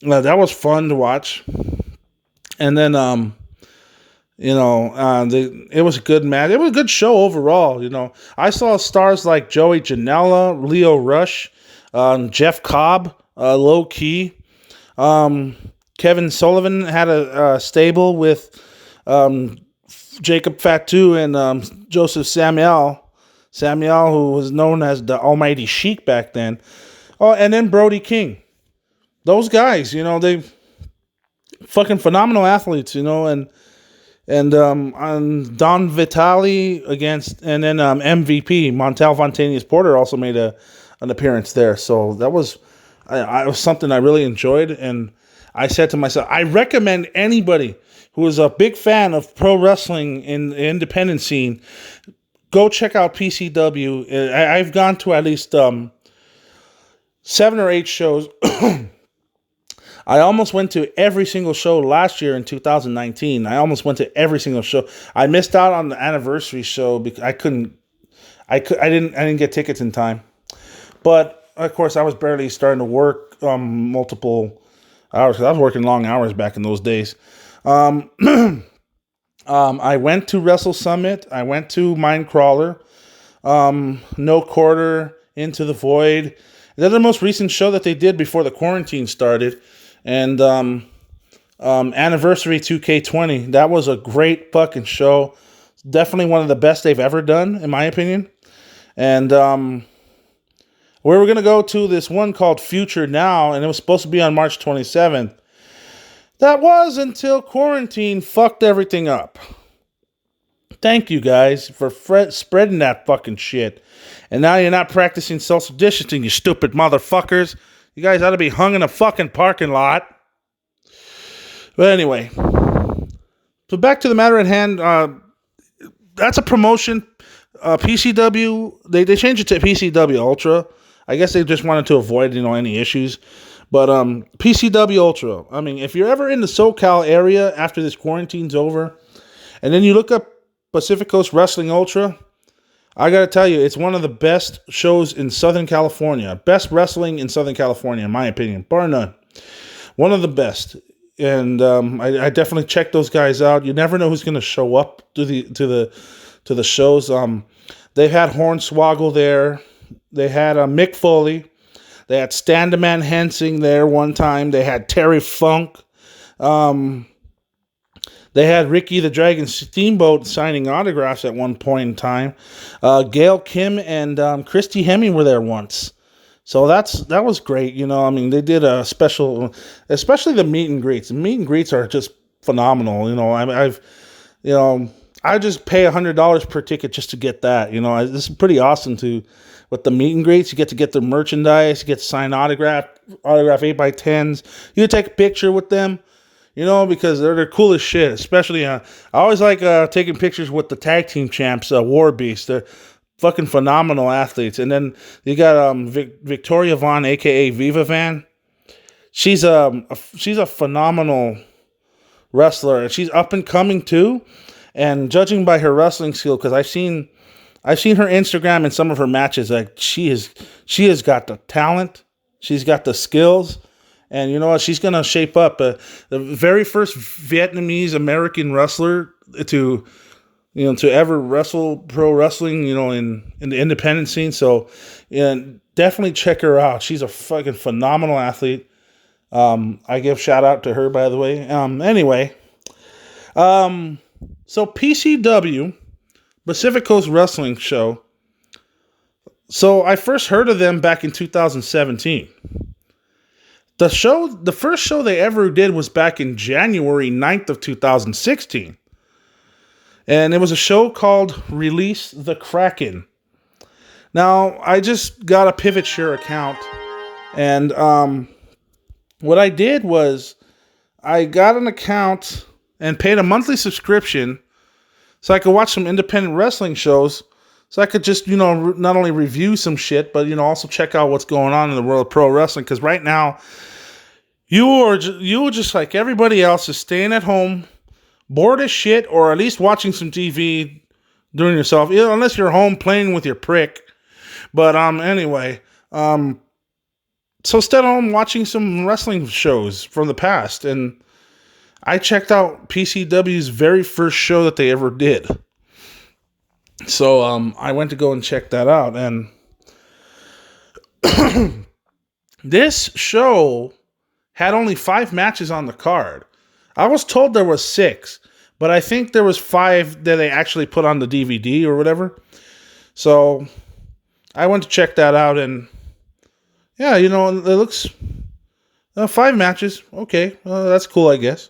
that was fun to watch. And then, it was a good match. It was a good show overall. I saw stars like Joey Janela, Leo Rush, Jeff Cobb, Low Key. Kevin Sullivan had a stable with Jacob Fatu and Joseph Samuel, who was known as the Almighty Sheik back then. Oh, and then Brody King. Those guys, they fucking phenomenal athletes, and Don Vitale against, and then MVP Montel Fontanius Porter also made an appearance there. So that was something I really enjoyed, and I said to myself, I recommend anybody who is a big fan of pro wrestling in the independent scene, go check out PCW. I've gone to at least 7 or 8 shows. I almost went to every single show last year in 2019. I almost went to every single show. I missed out on the anniversary show because I didn't get tickets in time. But of course, I was barely starting to work multiple hours. 'Cause I was working long hours back in those days. I went to Wrestle Summit. I went to Mindcrawler. No Quarter, Into the Void. They're the most recent show that they did before the quarantine started. And Anniversary 2K20. That was a great fucking show. Definitely one of the best they've ever done, in my opinion. And we were going to go to this one called Future Now, and it was supposed to be on March 27th. That was until quarantine fucked everything up. Thank you guys for spreading that fucking shit. And now you're not practicing social distancing, you stupid motherfuckers. You guys ought to be hung in a fucking parking lot. But anyway, so back to the matter at hand. That's a promotion. PCW, they changed it to PCW Ultra. I guess they just wanted to avoid, any issues. But PCW Ultra, I mean, if you're ever in the SoCal area after this quarantine's over, and then you look up Pacific Coast Wrestling Ultra, I got to tell you, it's one of the best shows in Southern California. Best wrestling in Southern California, in my opinion, bar none. One of the best. And I definitely check those guys out. You never know who's going to show up to the shows. They had Hornswoggle there. They had Mick Foley. They had Standaman Hensing there one time. They had Terry Funk. They had Ricky the Dragon Steamboat signing autographs at one point in time. Gail Kim and Christy Hemme were there once. So that was great. They did a special, especially the meet and greets. The meet and greets are just phenomenal. I just pay $100 per ticket just to get that. This is pretty awesome with the meet and greets. You get to get their merchandise, you get to sign autograph 8x10s. You can take a picture with them, because they're cool as shit. Especially, I always like taking pictures with the tag team champs, War Beast. They're fucking phenomenal athletes. And then you got Victoria Vaughn, aka Viva Van. She's a phenomenal wrestler, and she's up and coming too. And judging by her wrestling skill, because I've seen her Instagram and some of her matches, like she has got the talent, she's got the skills, and you know what? She's gonna shape up. The very first Vietnamese American wrestler to ever wrestle pro wrestling, in the independent scene. So, definitely check her out. She's a fucking phenomenal athlete. I give shout out to her, by the way. Anyway. So PCW, Pacific Coast Wrestling Show. So I first heard of them back in 2017. The first show they ever did was back in January 9th of 2016. And it was a show called Release the Kraken. Now, I just got a Pivot Share account. And what I did was I got an account and paid a monthly subscription so I could watch some independent wrestling shows, so I could just, not only review some shit, but, also check out what's going on in the world of pro wrestling. Because right now, you are just like everybody else, is staying at home, bored as shit, or at least watching some TV, doing yourself, unless you're home playing with your prick. But anyway, so instead I'm watching some wrestling shows from the past, and I checked out PCW's very first show that they ever did. So I went to go and check that out. And this show had only 5 matches on the card. I was told there was 6, but I think there was 5 that they actually put on the DVD or whatever. So I went to check that out, and yeah, it looks 5 matches. Okay, that's cool, I guess.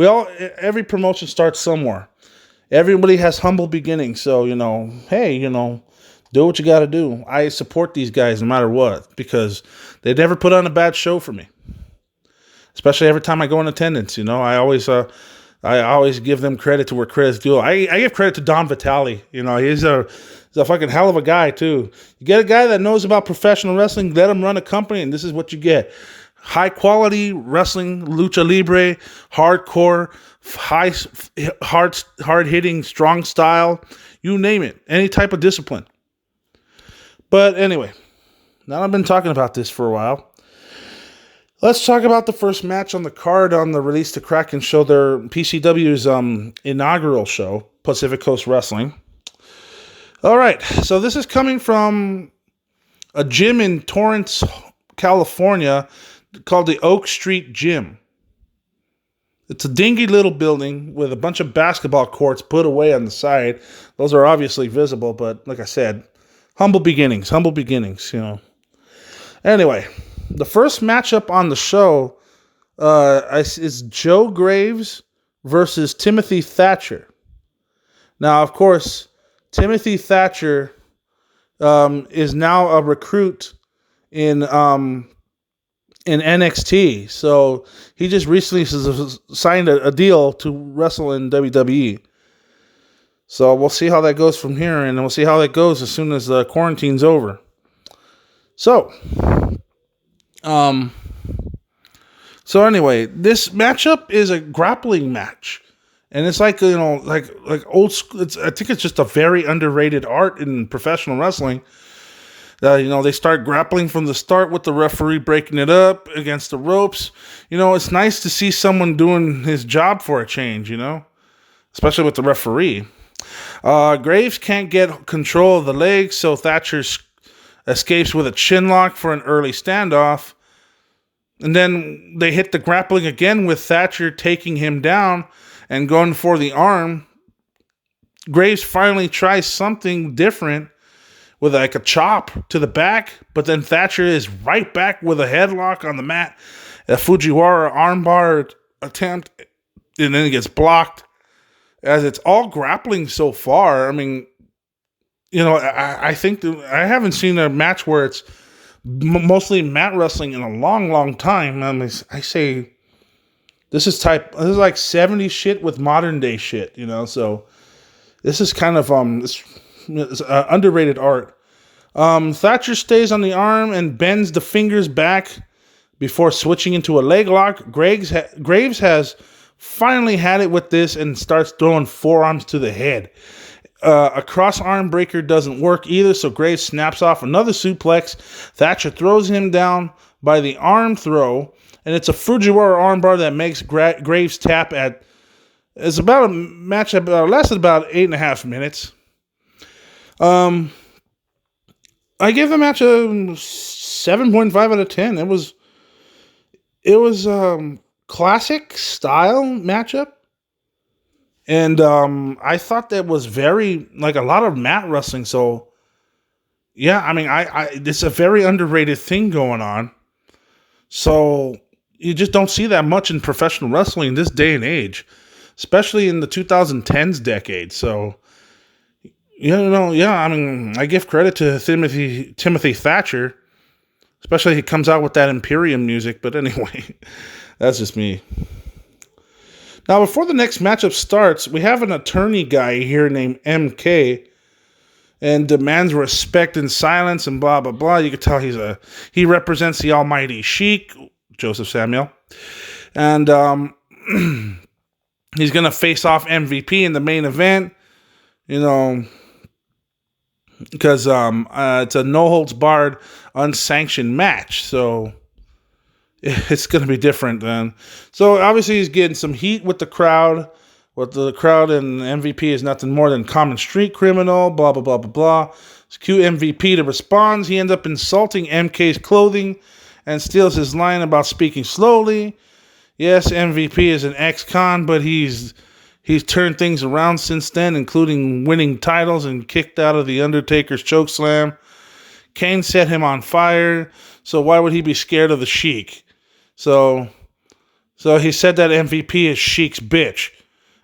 Every promotion starts somewhere. Everybody has humble beginnings. So, hey, do what you got to do. I support these guys no matter what, because they never put on a bad show for me. Especially every time I go in attendance, I always give them credit to where credit's due. I give credit to Don Vitale. He's a fucking hell of a guy too. You get a guy that knows about professional wrestling, let him run a company, and this is what you get. High quality wrestling, lucha libre, hardcore, hard hitting, strong style, you name it, any type of discipline. But anyway, now I've been talking about this for a while. Let's talk about the first match on the card on the Release the Kraken show, their PCW's inaugural show, Pacific Coast Wrestling. All right, so this is coming from a gym in Torrance, California, called the Oak Street Gym. It's a dingy little building with a bunch of basketball courts put away on the side. Those are obviously visible, but like I said, humble beginnings. Anyway, the first matchup on the show is Joe Graves versus Timothy Thatcher. Now, of course, Timothy Thatcher is now a recruit in NXT. So he just recently signed a deal to wrestle in WWE. So we'll see how that goes from here, and we'll see how that goes as soon as the quarantine's over. So, so anyway, this matchup is a grappling match, and it's like like old school. I think it's just a very underrated art in professional wrestling. They start grappling from the start with the referee breaking it up against the ropes. It's nice to see someone doing his job for a change. Especially with the referee. Graves can't get control of the legs, so Thatcher escapes with a chin lock for an early standoff. And then they hit the grappling again with Thatcher taking him down and going for the arm. Graves finally tries something different with like a chop to the back, but then Thatcher is right back with a headlock on the mat, a Fujiwara armbar attempt, and then it gets blocked. As it's all grappling so far, I mean, I think I haven't seen a match where it's mostly mat wrestling in a long, long time. I mean, I say this is like 70s shit with modern day shit, so this is kind of it's underrated art. Thatcher stays on the arm and bends the fingers back before switching into a leg lock. Graves has finally had it with this and starts throwing forearms to the head. A cross arm breaker doesn't work either, so Graves snaps off another suplex. Thatcher throws him down by the arm throw, and it's a Fujiwara armbar that makes Graves tap at. It's about a match that lasted about 8.5 minutes. I give the match a 7.5 out of 10. It was classic style matchup. And I thought that was very, like, a lot of mat wrestling. So, yeah, I mean, it's a very underrated thing going on. So, you just don't see that much in professional wrestling in this day and age, especially in the 2010s decade. So, I mean, I give credit to Timothy Thatcher, especially he comes out with that Imperium music. But anyway, that's just me. Now, before the next matchup starts, we have an attorney guy here named MK, and demands respect and silence and blah blah blah. You can tell he represents the Almighty Sheik, Joseph Samuel, and he's gonna face off MVP in the main event. Because it's a no-holds-barred, unsanctioned match. So it's going to be different then. So obviously he's getting some heat with the crowd. With the crowd, and MVP is nothing more than common street criminal, blah, blah, blah, blah, blah. It's cue MVP to respond. He ends up insulting MK's clothing and steals his line about speaking slowly. Yes, MVP is an ex-con, but he's turned things around since then, including winning titles and kicked out of the Undertaker's chokeslam. Kane set him on fire, so why would he be scared of the Sheik? So he said that MVP is Sheik's bitch.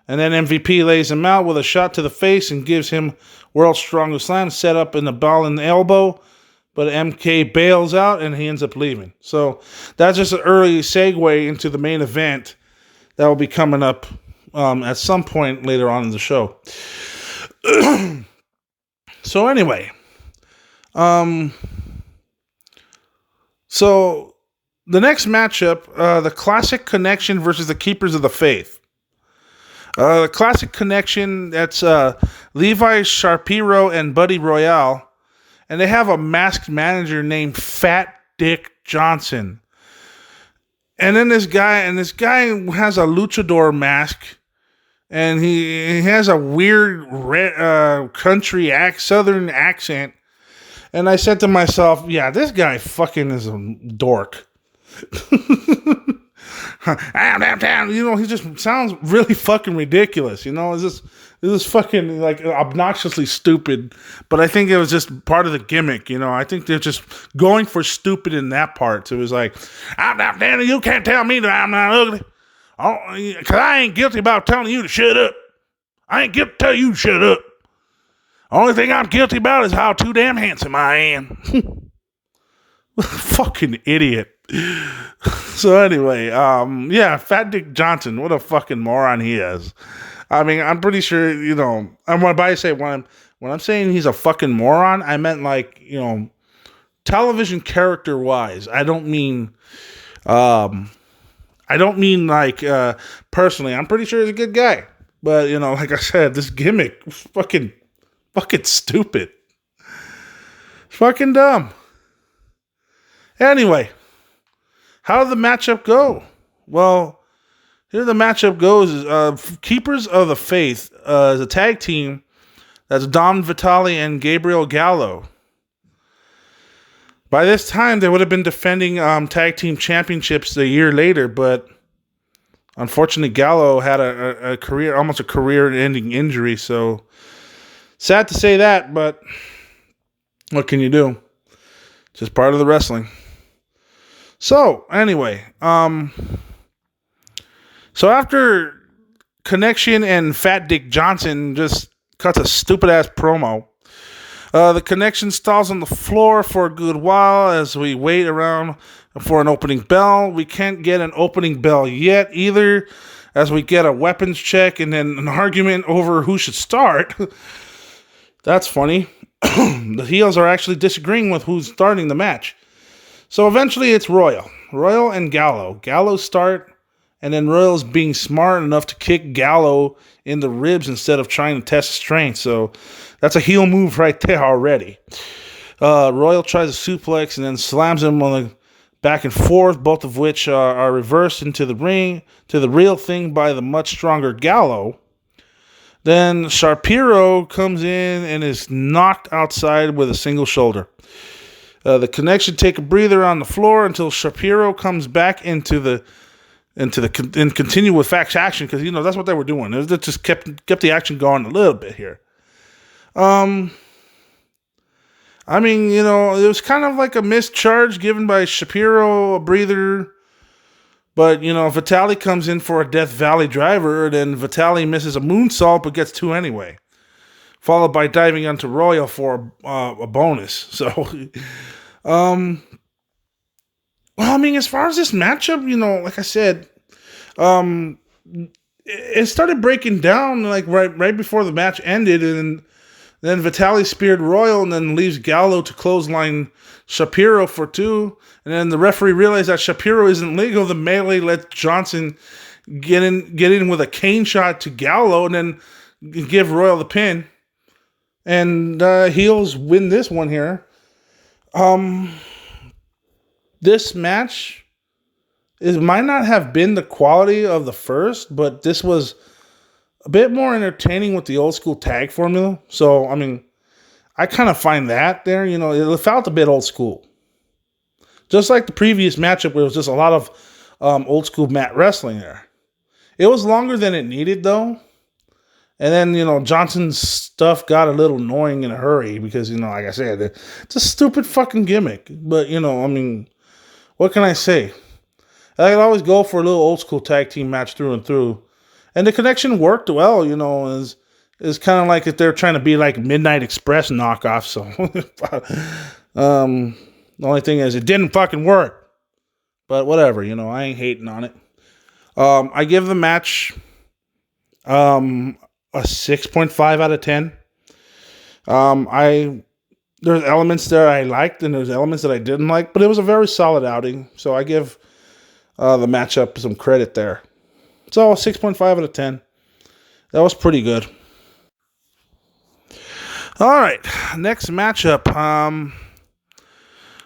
And then MVP lays him out with a shot to the face and gives him world's strongest slam set up in the ball and the elbow. But MK bails out and he ends up leaving. So that's just an early segue into the main event that will be coming up at some point later on in the show. So anyway, so the next matchup, the Classic Connection versus the Keepers of the Faith. The Classic Connection, that's Levi Shapiro and Buddy Royale, and they have a masked manager named Fat Dick Johnson. And then this guy has a luchador mask. And he has a weird country southern accent. And I said to myself, yeah, this guy fucking is a dork. He just sounds really fucking ridiculous. This is fucking like obnoxiously stupid. But I think it was just part of the gimmick. I think they're just going for stupid in that part. So it was like, you can't tell me that I'm not ugly. Oh, because I ain't guilty about telling you to shut up. I ain't guilty till you shut up. Only thing I'm guilty about is how too damn handsome I am. Fucking idiot. So anyway, yeah, Fat Dick Johnson, what a fucking moron he is. I mean, I'm pretty sure, and when I'm saying he's a fucking moron, I meant like, television character wise. I don't mean like personally. I'm pretty sure he's a good guy. But, like I said, this gimmick was fucking stupid. Fucking dumb. Anyway, how did the matchup go? Well, here the matchup goes is Keepers of the Faith is a tag team. That's Dom Vitale and Gabriel Gallo. By this time, they would have been defending tag team championships a year later, but unfortunately, Gallo had almost a career-ending injury. So sad to say that, but what can you do? Just part of the wrestling. So anyway, so after Connection and Fat Dick Johnson just cuts a stupid ass promo. The Connection stalls on the floor for a good while as we wait around for an opening bell. We can't get an opening bell yet either, as we get a weapons check and then an argument over who should start. That's funny. The heels are actually disagreeing with who's starting the match. So eventually it's Royal and Gallo. Gallo start, and then Royal's being smart enough to kick Gallo in the ribs instead of trying to test his strength. So that's a heel move right there already. Royal tries a suplex and then slams him on the back and forth, both of which are reversed into the ring to the real thing by the much stronger Gallo. Then Shapiro comes in and is knocked outside with a single shoulder. The Connection take a breather on the floor until Shapiro comes back and continue with fact action, because that's what they were doing. They just kept the action going a little bit here. I mean, it was kind of like a missed charge given by Shapiro, a breather. But, Vitale comes in for a Death Valley driver, then Vitale misses a moonsault but gets two anyway. Followed by diving onto Royal for a bonus. So, well, I mean, as far as this matchup, like I said, it started breaking down like right before the match ended, and then Vitale speared Royal and then leaves Gallo to clothesline Shapiro for two. And then the referee realized that Shapiro isn't legal. The melee lets Johnson get in with a cane shot to Gallo and then give Royal the pin. And heels win this one here. This match might not have been the quality of the first, but this was a bit more entertaining with the old school tag formula. So, I mean, I kind of find that there, it felt a bit old school. Just like the previous matchup where it was just a lot of old school mat wrestling there. It was longer than it needed, though. And then, Johnson's stuff got a little annoying in a hurry because, like I said, it's a stupid fucking gimmick. But, I mean, what can I say? I could always go for a little old school tag team match through and through. And the Connection worked well, is kind of like if they're trying to be like Midnight Express knockoff. So, the only thing is it didn't fucking work. But whatever, I ain't hating on it. I give the match a 6.5 out of 10. There's elements there I liked and there's elements that I didn't like, but it was a very solid outing. So I give the matchup some credit there. So 6.5 out of 10. That was pretty good. All right, next matchup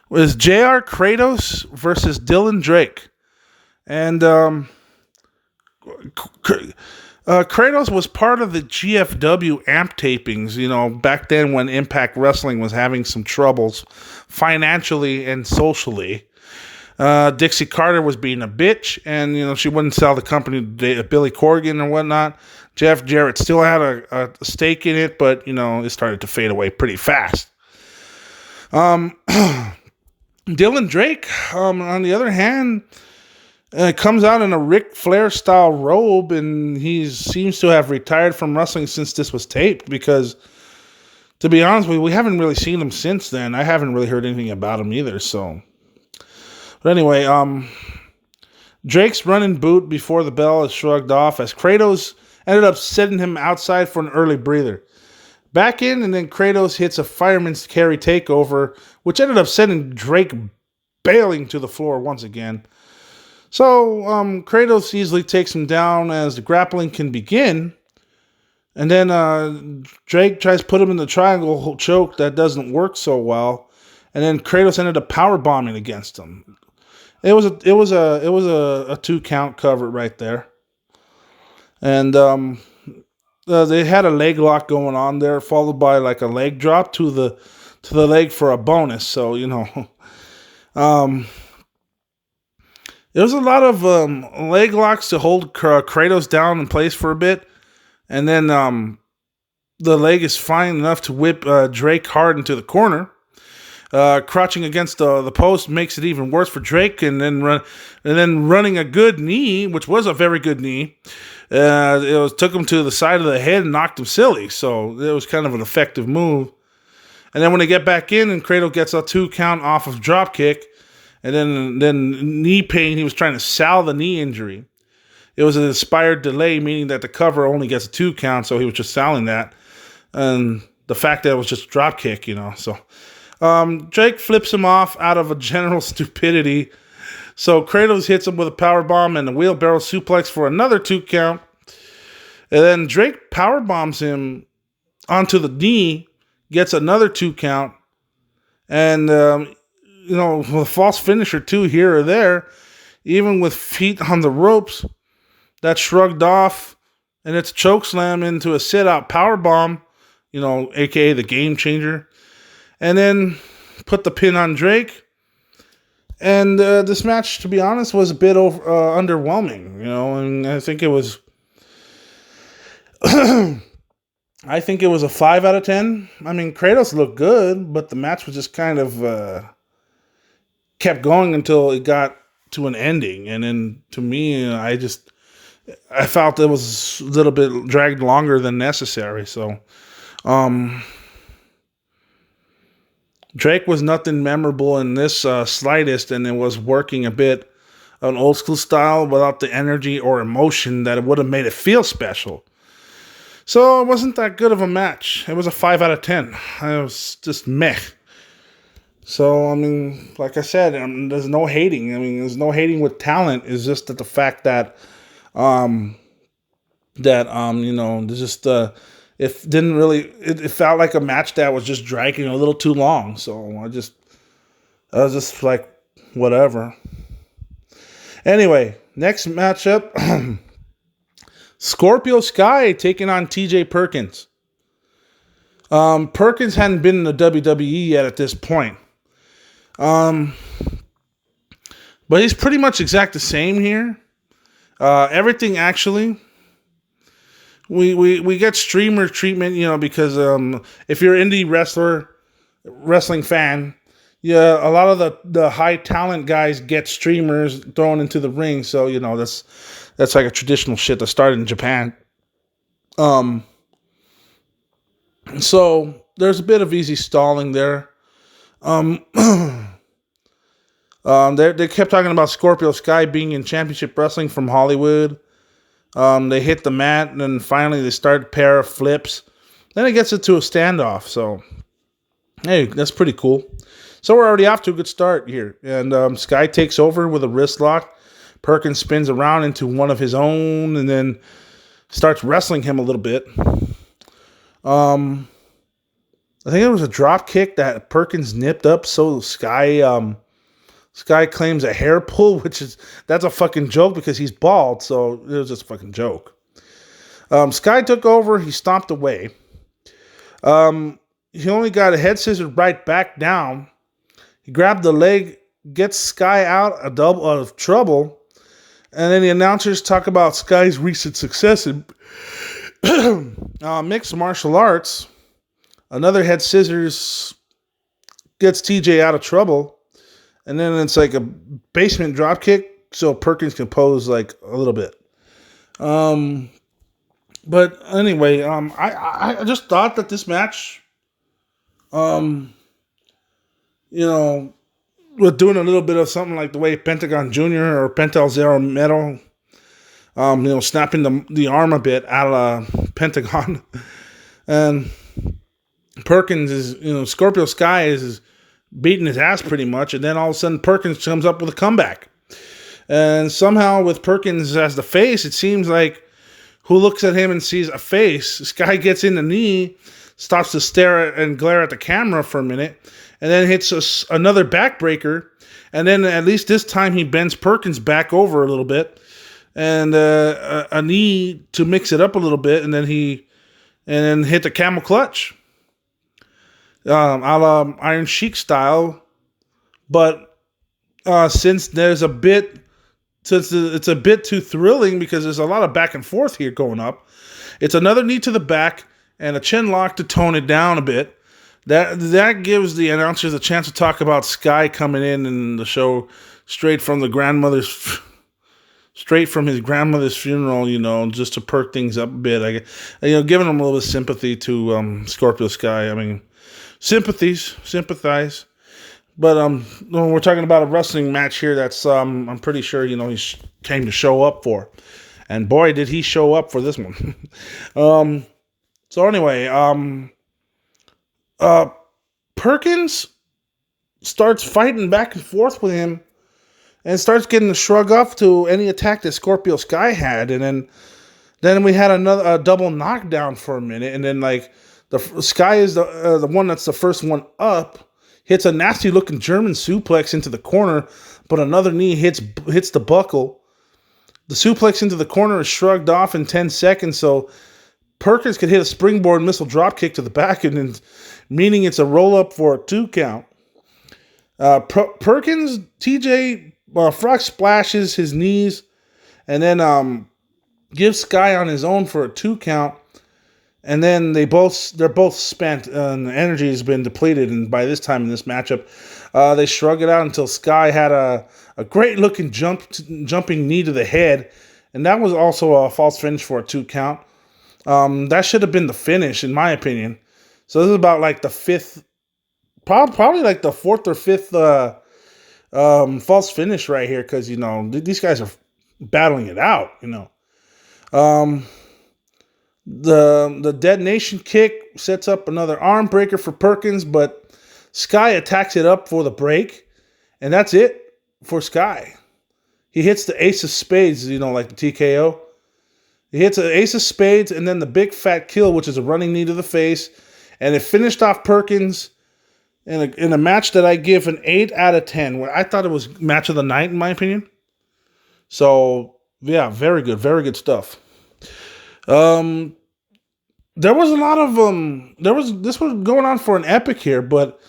was JR Kratos versus Dylan Drake. And Kratos was part of the GFW AMP tapings, back then when Impact Wrestling was having some troubles financially and socially. Dixie Carter was being a bitch, and, she wouldn't sell the company to Billy Corgan or whatnot. Jeff Jarrett still had a stake in it, but, it started to fade away pretty fast. Dylan Drake, on the other hand, Comes out in a Ric Flair style robe, and he seems to have retired from wrestling since this was taped. Because, to be honest with you, we haven't really seen him since then. I haven't really heard anything about him either. So, but anyway, Drake's running boot before the bell is shrugged off as Kratos ended up setting him outside for an early breather. Back in, and then Kratos hits a fireman's carry takeover, which ended up sending Drake bailing to the floor once again. So, Kratos easily takes him down as the grappling can begin. And then Drake tries to put him in the triangle choke that doesn't work so well. And then Kratos ended up power bombing against him. It was a 2 count cover right there. And they had a leg lock going on there, followed by like a leg drop to the leg for a bonus. So, there was a lot of leg locks to hold Kratos down in place for a bit. And then the leg is fine enough to whip Drake hard into the corner. Crouching against the post makes it even worse for Drake. And then running a good knee, which was a very good knee, took him to the side of the head and knocked him silly. So it was kind of an effective move. And then when they get back in, and Kratos gets a 2 count off of drop kick. And then knee pain, he was trying to salve the knee injury. It was an inspired delay, meaning that the cover only gets a 2 count, so he was just selling that. And the fact that it was just a drop kick, So Drake flips him off out of a general stupidity. So Kratos hits him with a power bomb and a wheelbarrow suplex for another 2 count. And then Drake power bombs him onto the knee, gets another 2 count. And with a false finisher too here or there, even with feet on the ropes, that's shrugged off, and it's choke slam into a sit-out power bomb, aka the game changer, and then put the pin on Drake. And this match, to be honest, was a bit underwhelming, and I think it was. I think it was a 5 out of 10. I mean, Kratos looked good, but the match was just kind of kept going until it got to an ending. And then to me, I felt it was a little bit dragged longer than necessary. So, Drake was nothing memorable in this slightest, and it was working a bit an old school style without the energy or emotion that it would have made it feel special. So it wasn't that good of a match. It was a 5 out of 10. It was just meh. So, I mean, like I said, there's no hating. I mean, there's no hating with talent. It's just that the fact that, there's just, it felt like a match that was just dragging a little too long. So I was just like, whatever. Anyway, next matchup, Scorpio Sky taking on TJ Perkins. Perkins hadn't been in the WWE yet at this point. But he's pretty much exact the same here. Everything actually. We get streamer treatment, because if you're an indie wrestling fan, yeah, a lot of the high talent guys get streamers thrown into the ring. So, that's like a traditional shit that started in Japan. So there's a bit of easy stalling there. They kept talking about Scorpio Sky being in championship wrestling from Hollywood. They hit the mat, and then finally they start a pair of flips. Then it gets into a standoff. So, hey, that's pretty cool. So we're already off to a good start here. And Sky takes over with a wrist lock. Perkins spins around into one of his own and then starts wrestling him a little bit. I think it was a drop kick that Perkins nipped up. So Sky claims a hair pull, that's a fucking joke because he's bald. So it was just a fucking joke. Sky took over. He stomped away. He only got a head scissor right back down. He grabbed the leg, gets Sky out of trouble. And then the announcers talk about Sky's recent success in mixed martial arts. Another head scissors gets TJ out of trouble. And then it's like a basement drop kick so Perkins can pose like a little bit. But anyway, I just thought that this match, you know, with doing a little bit of something like the way Pentagon Jr. or Pentel Zero Metal, snapping the arm a bit out of Pentagon, and Perkins is, Scorpio Sky is beating his ass pretty much, and then all of a sudden Perkins comes up with a comeback, and somehow with Perkins as the face, it seems like who looks at him and sees a face. Sky gets in the knee, stops to stare and glare at the camera for a minute, and then hits another backbreaker. And then at least this time he bends Perkins back over a little bit, and a knee to mix it up a little bit, and then hit the camel clutch, a la Iron Sheik style. But since it's a bit too thrilling because there's a lot of back and forth here going up, it's another knee to the back and a chin lock to tone it down a bit. That gives the announcers a chance to talk about Sky coming in the show straight from his grandmother's funeral, just to perk things up a bit. Giving him a little bit of sympathy to Scorpio Sky. I mean, sympathize. But when we're talking about a wrestling match here that's I'm pretty sure he came to show up for, and boy did he show up for this one. So anyway, Perkins starts fighting back and forth with him, and starts getting the shrug off to any attack that Scorpio Sky had, and then we had a double knockdown for a minute, and then like the Sky is the one that's the first one up. Hits a nasty looking German suplex into the corner, but another knee hits the buckle. The suplex into the corner is shrugged off in 10 seconds, so Perkins could hit a springboard missile dropkick to the back, meaning it's a roll up for a 2 count. Perkins, TJ Frog splashes his knees, and then gives Sky on his own for a 2 count. And then they're both spent, and the energy has been depleted. And by this time in this matchup, they shrug it out until Sky had a great looking jumping knee to the head, and that was also a false finish for a 2 count. That should have been the finish, in my opinion. So this is about like the fifth, probably like the fourth or fifth false finish right here, because these guys are battling it out. The detonation kick sets up another arm breaker for Perkins, but Sky attacks it up for the break, and that's it for Sky. He hits the ace of spades, like the TKO. He hits an ace of spades and then the big fat kill, which is a running knee to the face, and it finished off Perkins in a match that I give an 8 out of 10, where I thought it was match of the night, in my opinion. So, yeah, very good stuff. There was a lot of this was going on for an epic here, but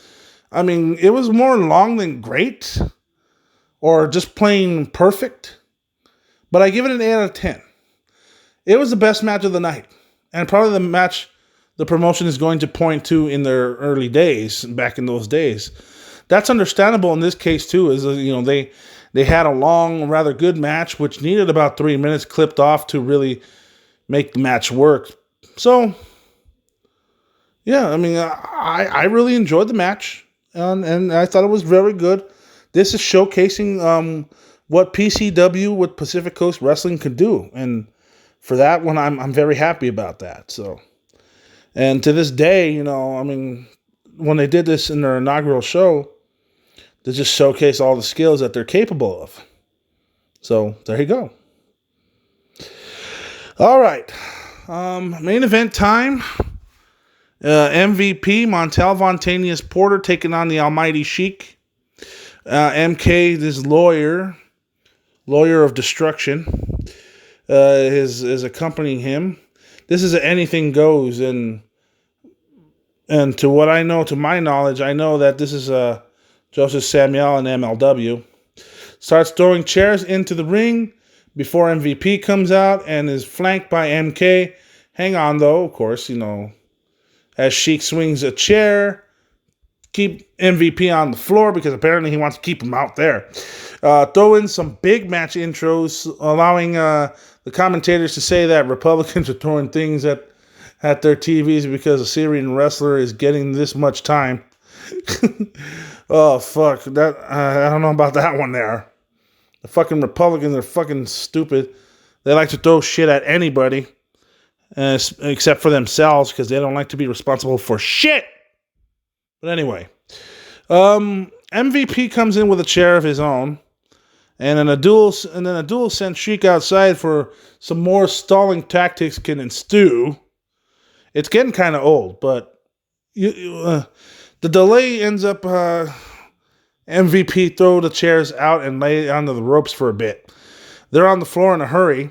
I mean, it was more long than great or just plain perfect. But I give it an 8 out of 10. It was the best match of the night, and probably the match the promotion is going to point to in their early days, back in those days. That's understandable in this case too, is they had a long, rather good match which needed about 3 minutes clipped off to really make the match work. So, yeah, I mean, I really enjoyed the match, and I thought it was very good. This is showcasing what PCW, what Pacific Coast Wrestling could do, and for that one, I'm very happy about that. So, and to this day, I mean, when they did this in their inaugural show, they just showcase all the skills that they're capable of. So there you go. All right. Main event time. MVP, Montel Vontanius Porter taking on the Almighty Sheik. MK, this lawyer of destruction, is accompanying him. This is anything goes, and to what I know, to my knowledge, I know that this is Joseph Samuel and MLW. Starts throwing chairs into the ring before MVP comes out and is flanked by MK. Hang on, though, of course, as Sheik swings a chair keep MVP on the floor because apparently he wants to keep him out there. Throw in some big match intros, allowing the commentators to say that Republicans are throwing things at their TVs because a Syrian wrestler is getting this much time. Oh, fuck. That I don't know about that one there. The fucking Republicans are fucking stupid. They like to throw shit at anybody except for themselves because they don't like to be responsible for shit. But anyway, MVP comes in with a chair of his own, and then a duel sends Sheik outside for some more stalling tactics can ensue. It's getting kind of old, but the delay ends up MVP throw the chairs out and lay onto the ropes for a bit. They're on the floor in a hurry,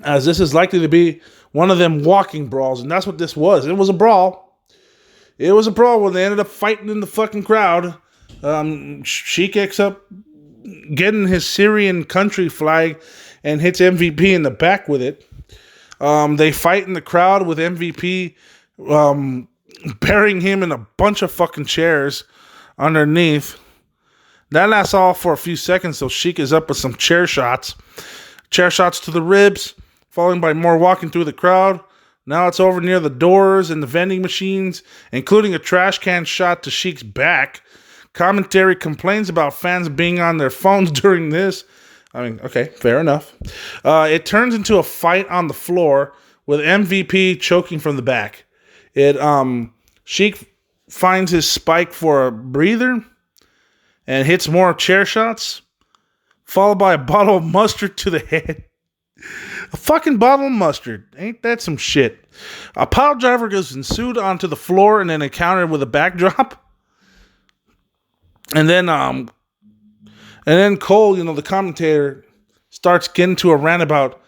as this is likely to be one of them walking brawls, and that's what this was. It was a brawl. It was a brawl when they ended up fighting in the fucking crowd. Sheik ends up getting his Syrian country flag and hits MVP in the back with it. They fight in the crowd with MVP burying him in a bunch of fucking chairs underneath. That lasts all for a few seconds, so Sheik is up with some chair shots. Chair shots to the ribs, followed by more walking through the crowd. Now it's over near the doors and the vending machines, including a trash can shot to Sheik's back. Commentary complains about fans being on their phones during this. I mean, okay, fair enough. It turns into a fight on the floor with MVP choking from the back. Sheik finds his spike for a breather and hits more chair shots, followed by a bottle of mustard to the head. A fucking bottle of mustard. Ain't that some shit? A pile driver goes ensued onto the floor and then encountered with a backdrop. And then Cole, the commentator, starts getting to a rant about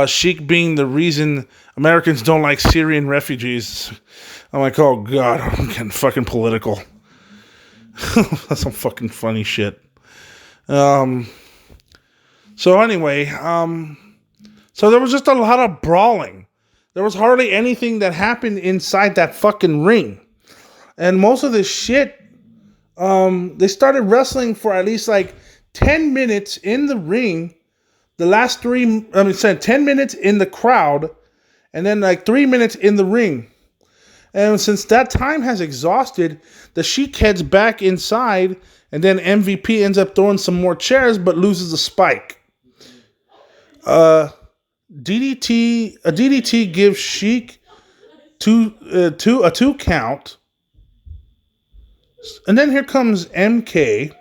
Sheik being the reason Americans don't like Syrian refugees. I'm like, oh God, I'm getting fucking political. That's some fucking funny shit. So anyway, so there was just a lot of brawling. There was hardly anything that happened inside that fucking ring. And most of this shit, they started wrestling for at least like 10 minutes in the ring. The last 10 minutes in the crowd, and then like 3 minutes in the ring. And since that time has exhausted, the Sheik heads back inside, and then MVP ends up throwing some more chairs, but loses a spike. DDT gives Sheik a two count. And then here comes MK.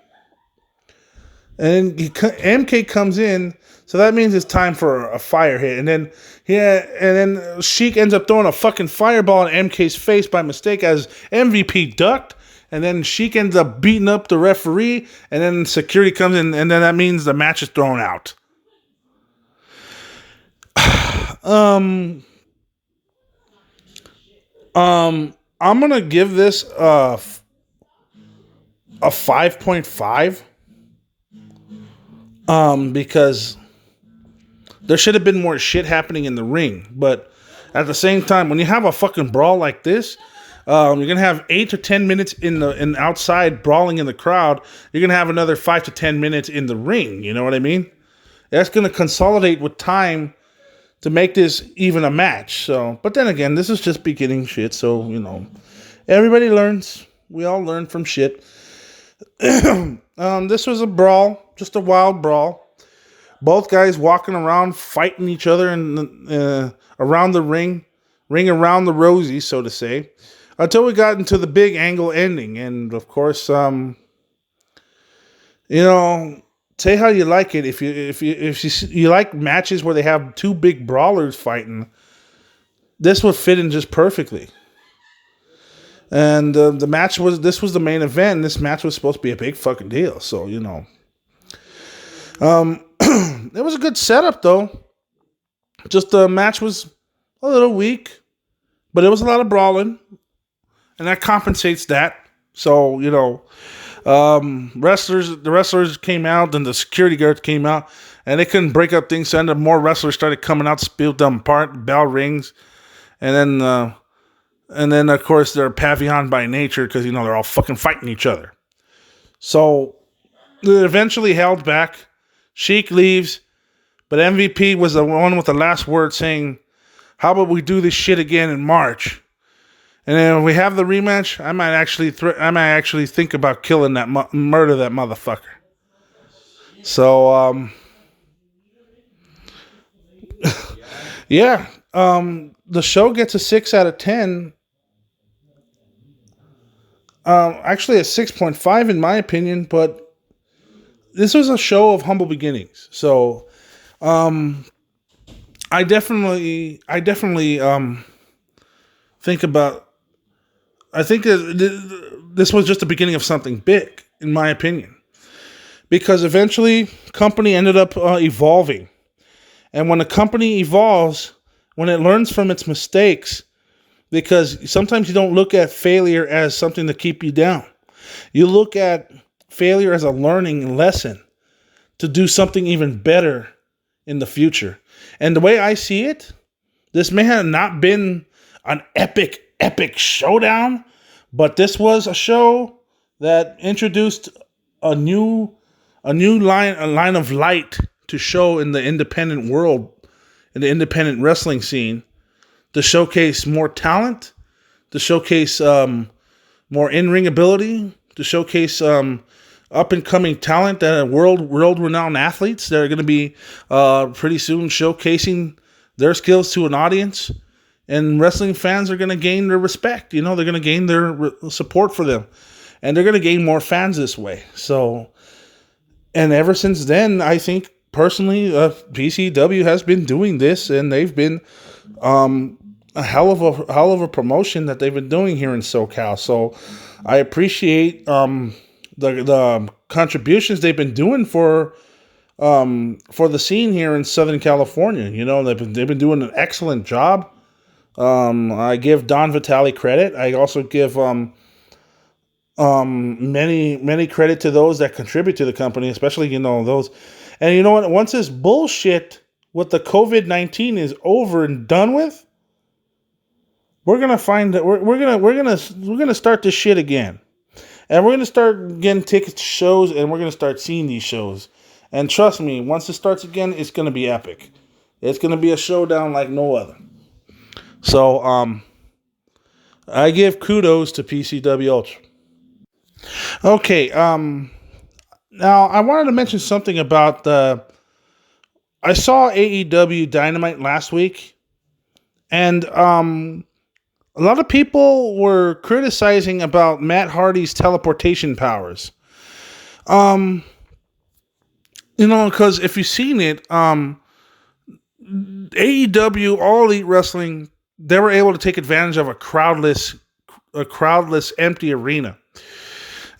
And MK comes in, so that means it's time for a fire hit. And then Sheik ends up throwing a fucking fireball in MK's face by mistake as MVP ducked. And then Sheik ends up beating up the referee, and then security comes in, and then that means the match is thrown out. I'm gonna give this a 5.5. Because there should have been more shit happening in the ring. But at the same time, when you have a fucking brawl like this, you're gonna have 8 to 10 minutes in outside brawling in the crowd. You're gonna have another 5 to 10 minutes in the ring. You know what I mean? That's gonna consolidate with time to make this even a match. So, but then again, this is just beginning shit. So everybody learns. We all learn from shit. This was a brawl. Just a wild brawl. Both guys walking around, fighting each other around the ring around the rosy, so to say, until we got into the big angle ending. And of course, say how you like it. If you like matches where they have two big brawlers fighting, this would fit in just perfectly. And this was the main event. And this match was supposed to be a big fucking deal. So it was a good setup, though. Just the match was a little weak, but it was a lot of brawling, and that compensates that. So, the wrestlers came out, and the security guards came out, and they couldn't break up things, so more wrestlers started coming out, spilled them apart, bell rings, and then And then, of course, they're Pavian by nature because, they're all fucking fighting each other. So, they eventually held back. Sheik leaves, but MVP was the one with the last word saying, how about we do this shit again in March? And then if we have the rematch, I might actually think about killing murder that motherfucker. So, yeah, the show gets a 6 out of 10. Actually a 6.5 in my opinion, but this was a show of humble beginnings. So, I definitely think about. I think this was just the beginning of something big, in my opinion, because eventually, company ended up evolving, and when a company evolves, when it learns from its mistakes, because sometimes you don't look at failure as something to keep you down, you look at failure as a learning lesson to do something even better in the future. And the way I see it, this may have not been an epic showdown, but this was a show that introduced a line of light to show in the independent world, in the independent wrestling scene, to showcase more talent, to showcase more in-ring ability, to showcase up-and-coming talent that are world-renowned athletes that are going to be pretty soon showcasing their skills to an audience. And wrestling fans are going to gain their respect. They're going to gain their support for them. And they're going to gain more fans this way. So, and ever since then, I think personally, PCW has been doing this, and they've been a hell of a promotion that they've been doing here in SoCal. So, I appreciate the contributions they've been doing for the scene here in Southern California. They've been doing an excellent job. I give Don Vitale credit. I also give many credit to those that contribute to the company, especially those. And you know what? Once this bullshit with the COVID-19 is over and done with, we're gonna find that we're gonna start this shit again, and we're gonna start getting tickets to shows, and we're gonna start seeing these shows. And trust me, once it starts again, it's gonna be epic. It's gonna be a showdown like no other. So, I give kudos to PCW Ultra. Okay, now I wanted to mention something about I saw AEW Dynamite last week, and a lot of people were criticizing about Matt Hardy's teleportation powers. Because if you've seen it, AEW, All Elite Wrestling, they were able to take advantage of a crowdless empty arena.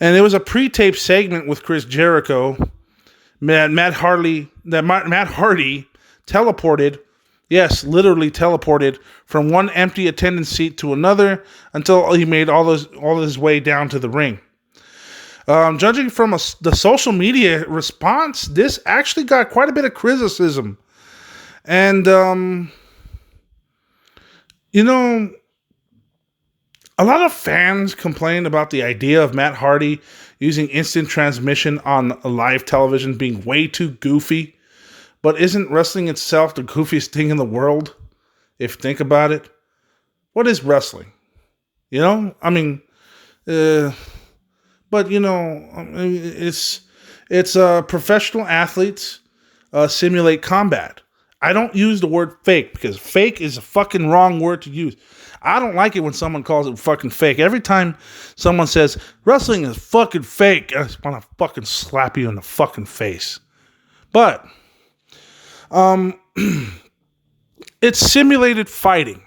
And it was a pre-taped segment with Chris Jericho. Matt Hardy teleported, yes, literally teleported from one empty attendance seat to another until he made all his way down to the ring. Judging from the social media response, this actually got quite a bit of criticism. And, a lot of fans complained about the idea of Matt Hardy using instant transmission on live television being way too goofy. But isn't wrestling itself the goofiest thing in the world? If you think about it. What is wrestling? But it's professional athletes simulate combat. I don't use the word fake because fake is a fucking wrong word to use. I don't like it when someone calls it fucking fake. Every time someone says wrestling is fucking fake, I just want to fucking slap you in the fucking face. But it's simulated fighting.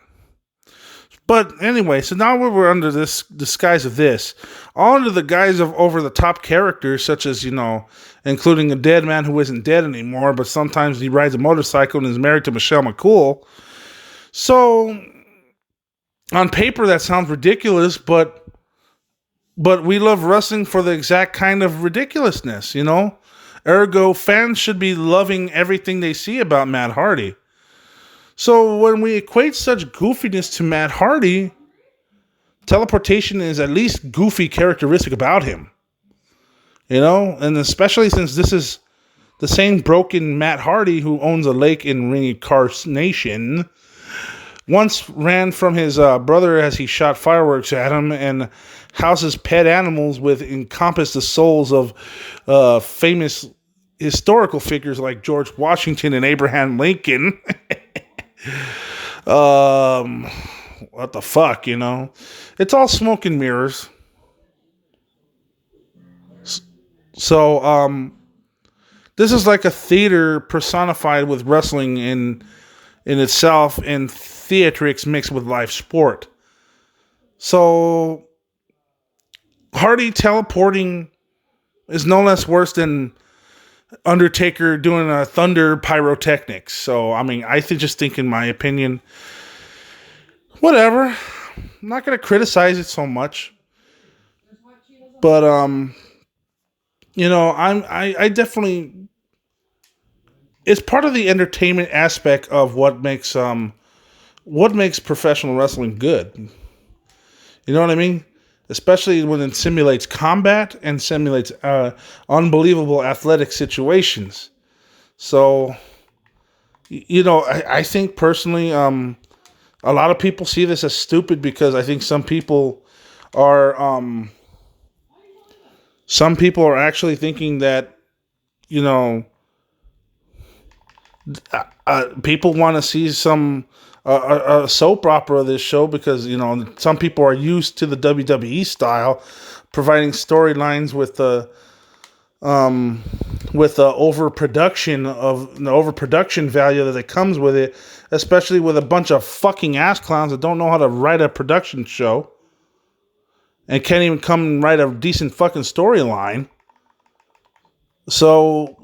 But anyway, so now we're under this disguise of this. All under the guise of over-the-top characters, such as, including a dead man who isn't dead anymore, but sometimes he rides a motorcycle and is married to Michelle McCool. So, on paper, that sounds ridiculous, but we love wrestling for the exact kind of ridiculousness, Ergo, fans should be loving everything they see about Matt Hardy. So when we equate such goofiness to Matt Hardy, teleportation is at least goofy characteristic about him. And especially since this is the same broken Matt Hardy who owns a lake in reincarnation, once ran from his brother as he shot fireworks at him, and houses pet animals with encompass the souls of famous historical figures like George Washington and Abraham Lincoln. What the fuck, It's all smoke and mirrors. So, this is like a theater personified with wrestling in itself, and theatrics mixed with live sport. So, Hardy teleporting is no less worse than Undertaker doing a thunder pyrotechnics. So, I just think, in my opinion, whatever. I'm not going to criticize it so much. But, I definitely, it's part of the entertainment aspect of what makes professional wrestling good. You know what I mean? Especially when it simulates combat and simulates unbelievable athletic situations. So, I think personally, a lot of people see this as stupid because I think some people are actually thinking that, people want to see some a soap opera of this show because some people are used to the WWE style, providing storylines with the overproduction value that comes with it, especially with a bunch of fucking ass clowns that don't know how to write a production show and can't even come and write a decent fucking storyline. So,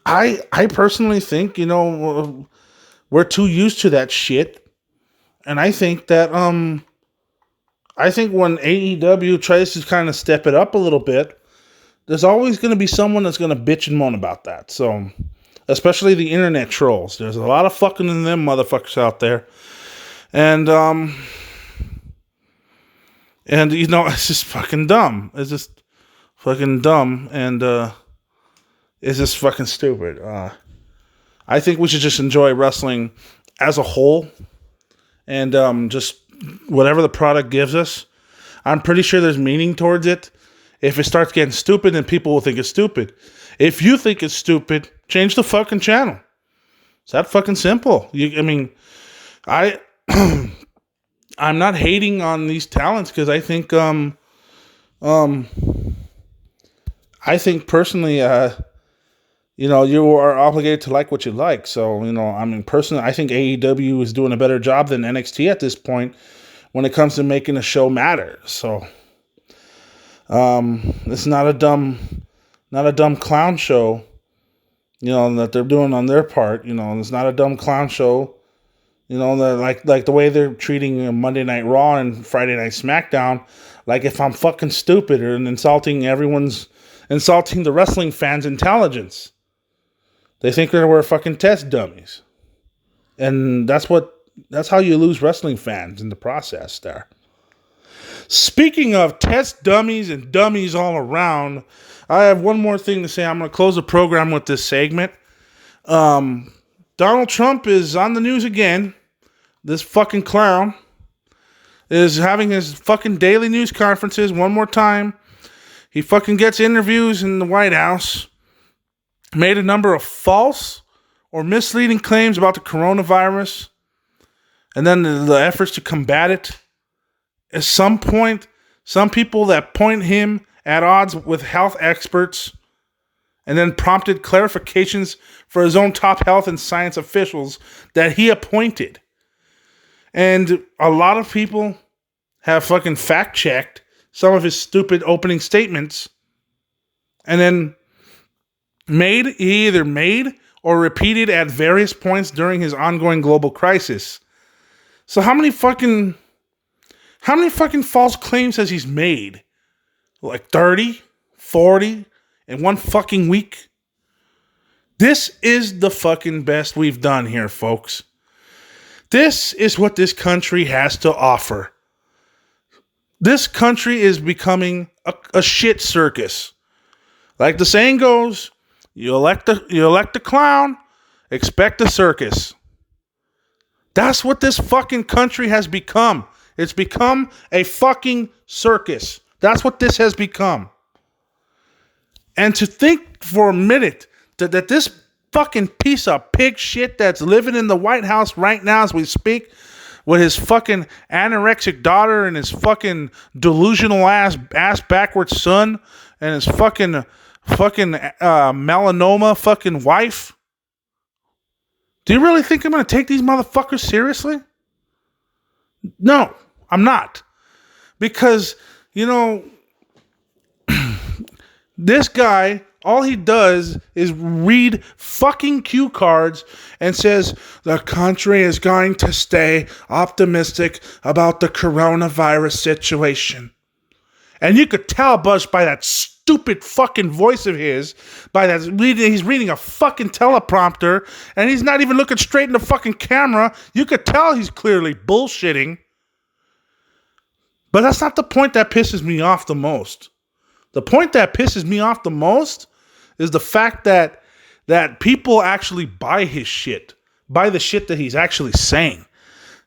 I personally think, we're too used to that shit. And I think that, when AEW tries to kind of step it up a little bit, there's always going to be someone that's going to bitch and moan about that. So, especially the internet trolls. There's a lot of fucking in them motherfuckers out there. And it's just fucking dumb. It's just fucking dumb. And, it's just fucking stupid. I think we should just enjoy wrestling as a whole. And, just whatever the product gives us. I'm pretty sure there's meaning towards it. If it starts getting stupid, then people will think it's stupid. If you think it's stupid, change the fucking channel. It's that fucking simple. I'm not hating on these talents because I think personally, you are obligated to like what you like. So, personally, I think AEW is doing a better job than NXT at this point when it comes to making a show matter. So, it's not a dumb clown show, that they're doing on their part. It's not a dumb clown show, like the way they're treating Monday Night Raw and Friday Night SmackDown. Like if I'm fucking stupid and insulting the wrestling fans' intelligence. They think that we're fucking test dummies. And that's how you lose wrestling fans in the process there. Speaking of test dummies and dummies all around, I have one more thing to say. I'm going to close the program with this segment. Donald Trump is on the news again. This fucking clown is having his fucking daily news conferences one more time. He fucking gets interviews in the White House. Made a number of false or misleading claims about the coronavirus. And then the efforts to combat it. At some point, some people that point him at odds with health experts and then prompted clarifications for his own top health and science officials that he appointed. And a lot of people have fucking fact-checked some of his stupid opening statements and then he either made or repeated at various points during his ongoing global crisis. So how many fucking false claims has he made? Like 30, 40 in one fucking week? This is the fucking best we've done here, folks. This is what this country has to offer. This country is becoming a shit circus. Like the saying goes, you elect a clown, expect a circus. That's what this fucking country has become. It's become a fucking circus. That's what this has become. And to think for a minute that this fucking piece of pig shit that's living in the White House right now as we speak, with his fucking anorexic daughter and his fucking delusional ass backwards son and his fucking melanoma fucking wife. Do you really think I'm going to take these motherfuckers seriously? No, I'm not. Because, this guy, all he does is read fucking cue cards and says the country is going to stay optimistic about the coronavirus situation. And you could tell, Buzz, by that stupid fucking voice of his, he's reading a fucking teleprompter, and he's not even looking straight in the fucking camera. You could tell he's clearly bullshitting. But that's not the point that pisses me off the most. The point that pisses me off the most is the fact that people actually buy his shit, buy the shit that he's actually saying.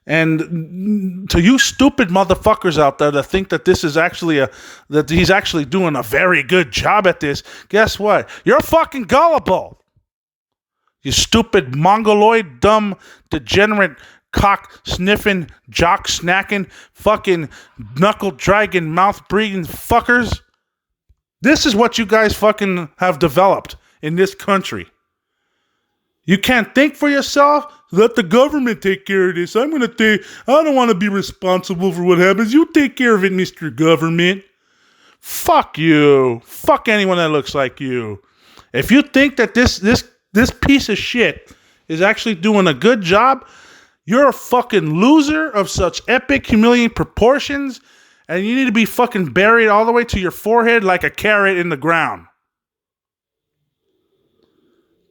And to you stupid motherfuckers out there that think that this is actually that he's actually doing a very good job at this, guess what? You're fucking gullible. You stupid mongoloid, dumb, degenerate, cock sniffing, jock snacking, fucking knuckle dragging, mouth breathing fuckers. This is what you guys fucking have developed in this country. You can't think for yourself? Let the government take care of this. I don't want to be responsible for what happens. You take care of it, Mr. Government. Fuck you. Fuck anyone that looks like you. If you think that this piece of shit is actually doing a good job, you're a fucking loser of such epic, humiliating proportions, and you need to be fucking buried all the way to your forehead like a carrot in the ground.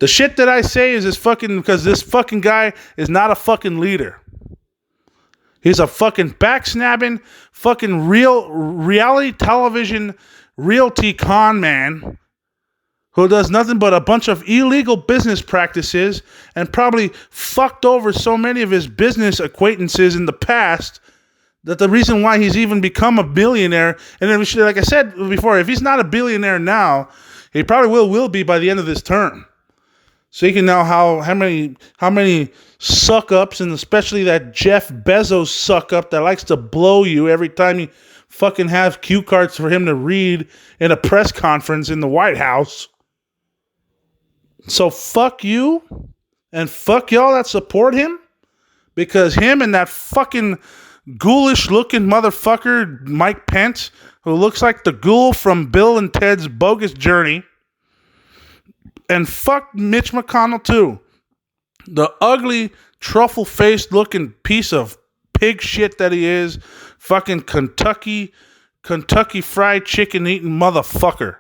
The shit that I say is because this fucking guy is not a fucking leader. He's a fucking backsnabbing, fucking reality television realty con man who does nothing but a bunch of illegal business practices and probably fucked over so many of his business acquaintances in the past that the reason why he's even become a billionaire, and like I said before, if he's not a billionaire now, he probably will be by the end of this term. So you can know how many suck ups, and especially that Jeff Bezos suck up that likes to blow you every time you fucking have cue cards for him to read in a press conference in the White House. So fuck you and fuck y'all that support him, because him and that fucking ghoulish looking motherfucker Mike Pence, who looks like the ghoul from Bill and Ted's Bogus Journey. And fuck Mitch McConnell too. The ugly, truffle-faced looking piece of pig shit that he is. Fucking Kentucky fried chicken eating motherfucker.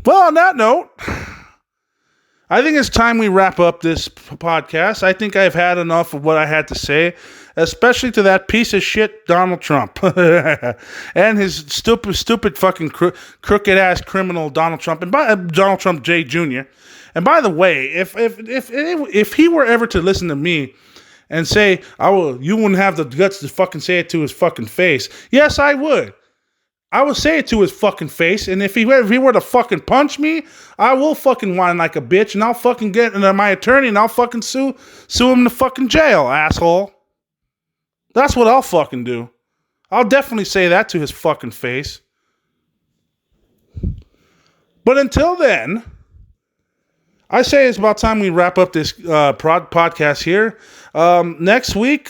Well, on that note, I think it's time we wrap up this podcast. I think I've had enough of what I had to say, especially to that piece of shit Donald Trump and his stupid fucking crooked ass criminal Donald Trump, and Donald Trump J. Jr. And by the way, if he were ever to listen to me and say, you wouldn't have the guts to fucking say it to his fucking face. Yes, I would. I would say it to his fucking face, and if he were to fucking punch me, I will fucking whine like a bitch, and I'll fucking get my attorney, and I'll fucking sue him to fucking jail, asshole. That's what I'll fucking do. I'll definitely say that to his fucking face. But until then, I say it's about time we wrap up this podcast here. Next week,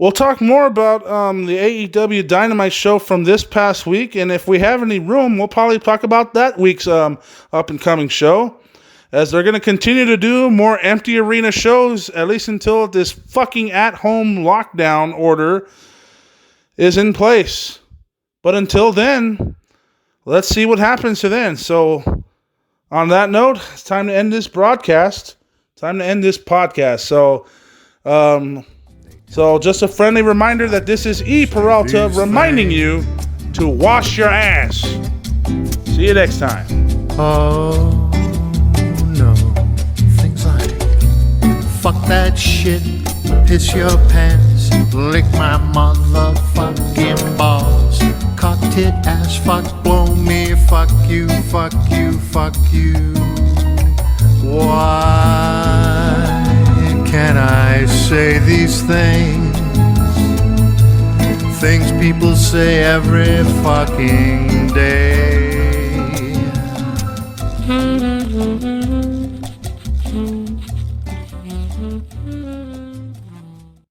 we'll talk more about the AEW Dynamite show from this past week, and if we have any room, we'll probably talk about that week's up-and-coming show, as they're going to continue to do more empty arena shows, at least until this fucking at-home lockdown order is in place. But until then, let's see what happens to then. So, on that note, it's time to end this broadcast. Time to end this podcast. So just a friendly reminder that this is E. Peralta reminding you to wash your ass. See you next time. Oh no, things like fuck that shit, piss your pants, lick my motherfucking balls, cock tit ass, fuck blow me, fuck you, fuck you, fuck you. Why can't I say these things? Things people say every fucking day.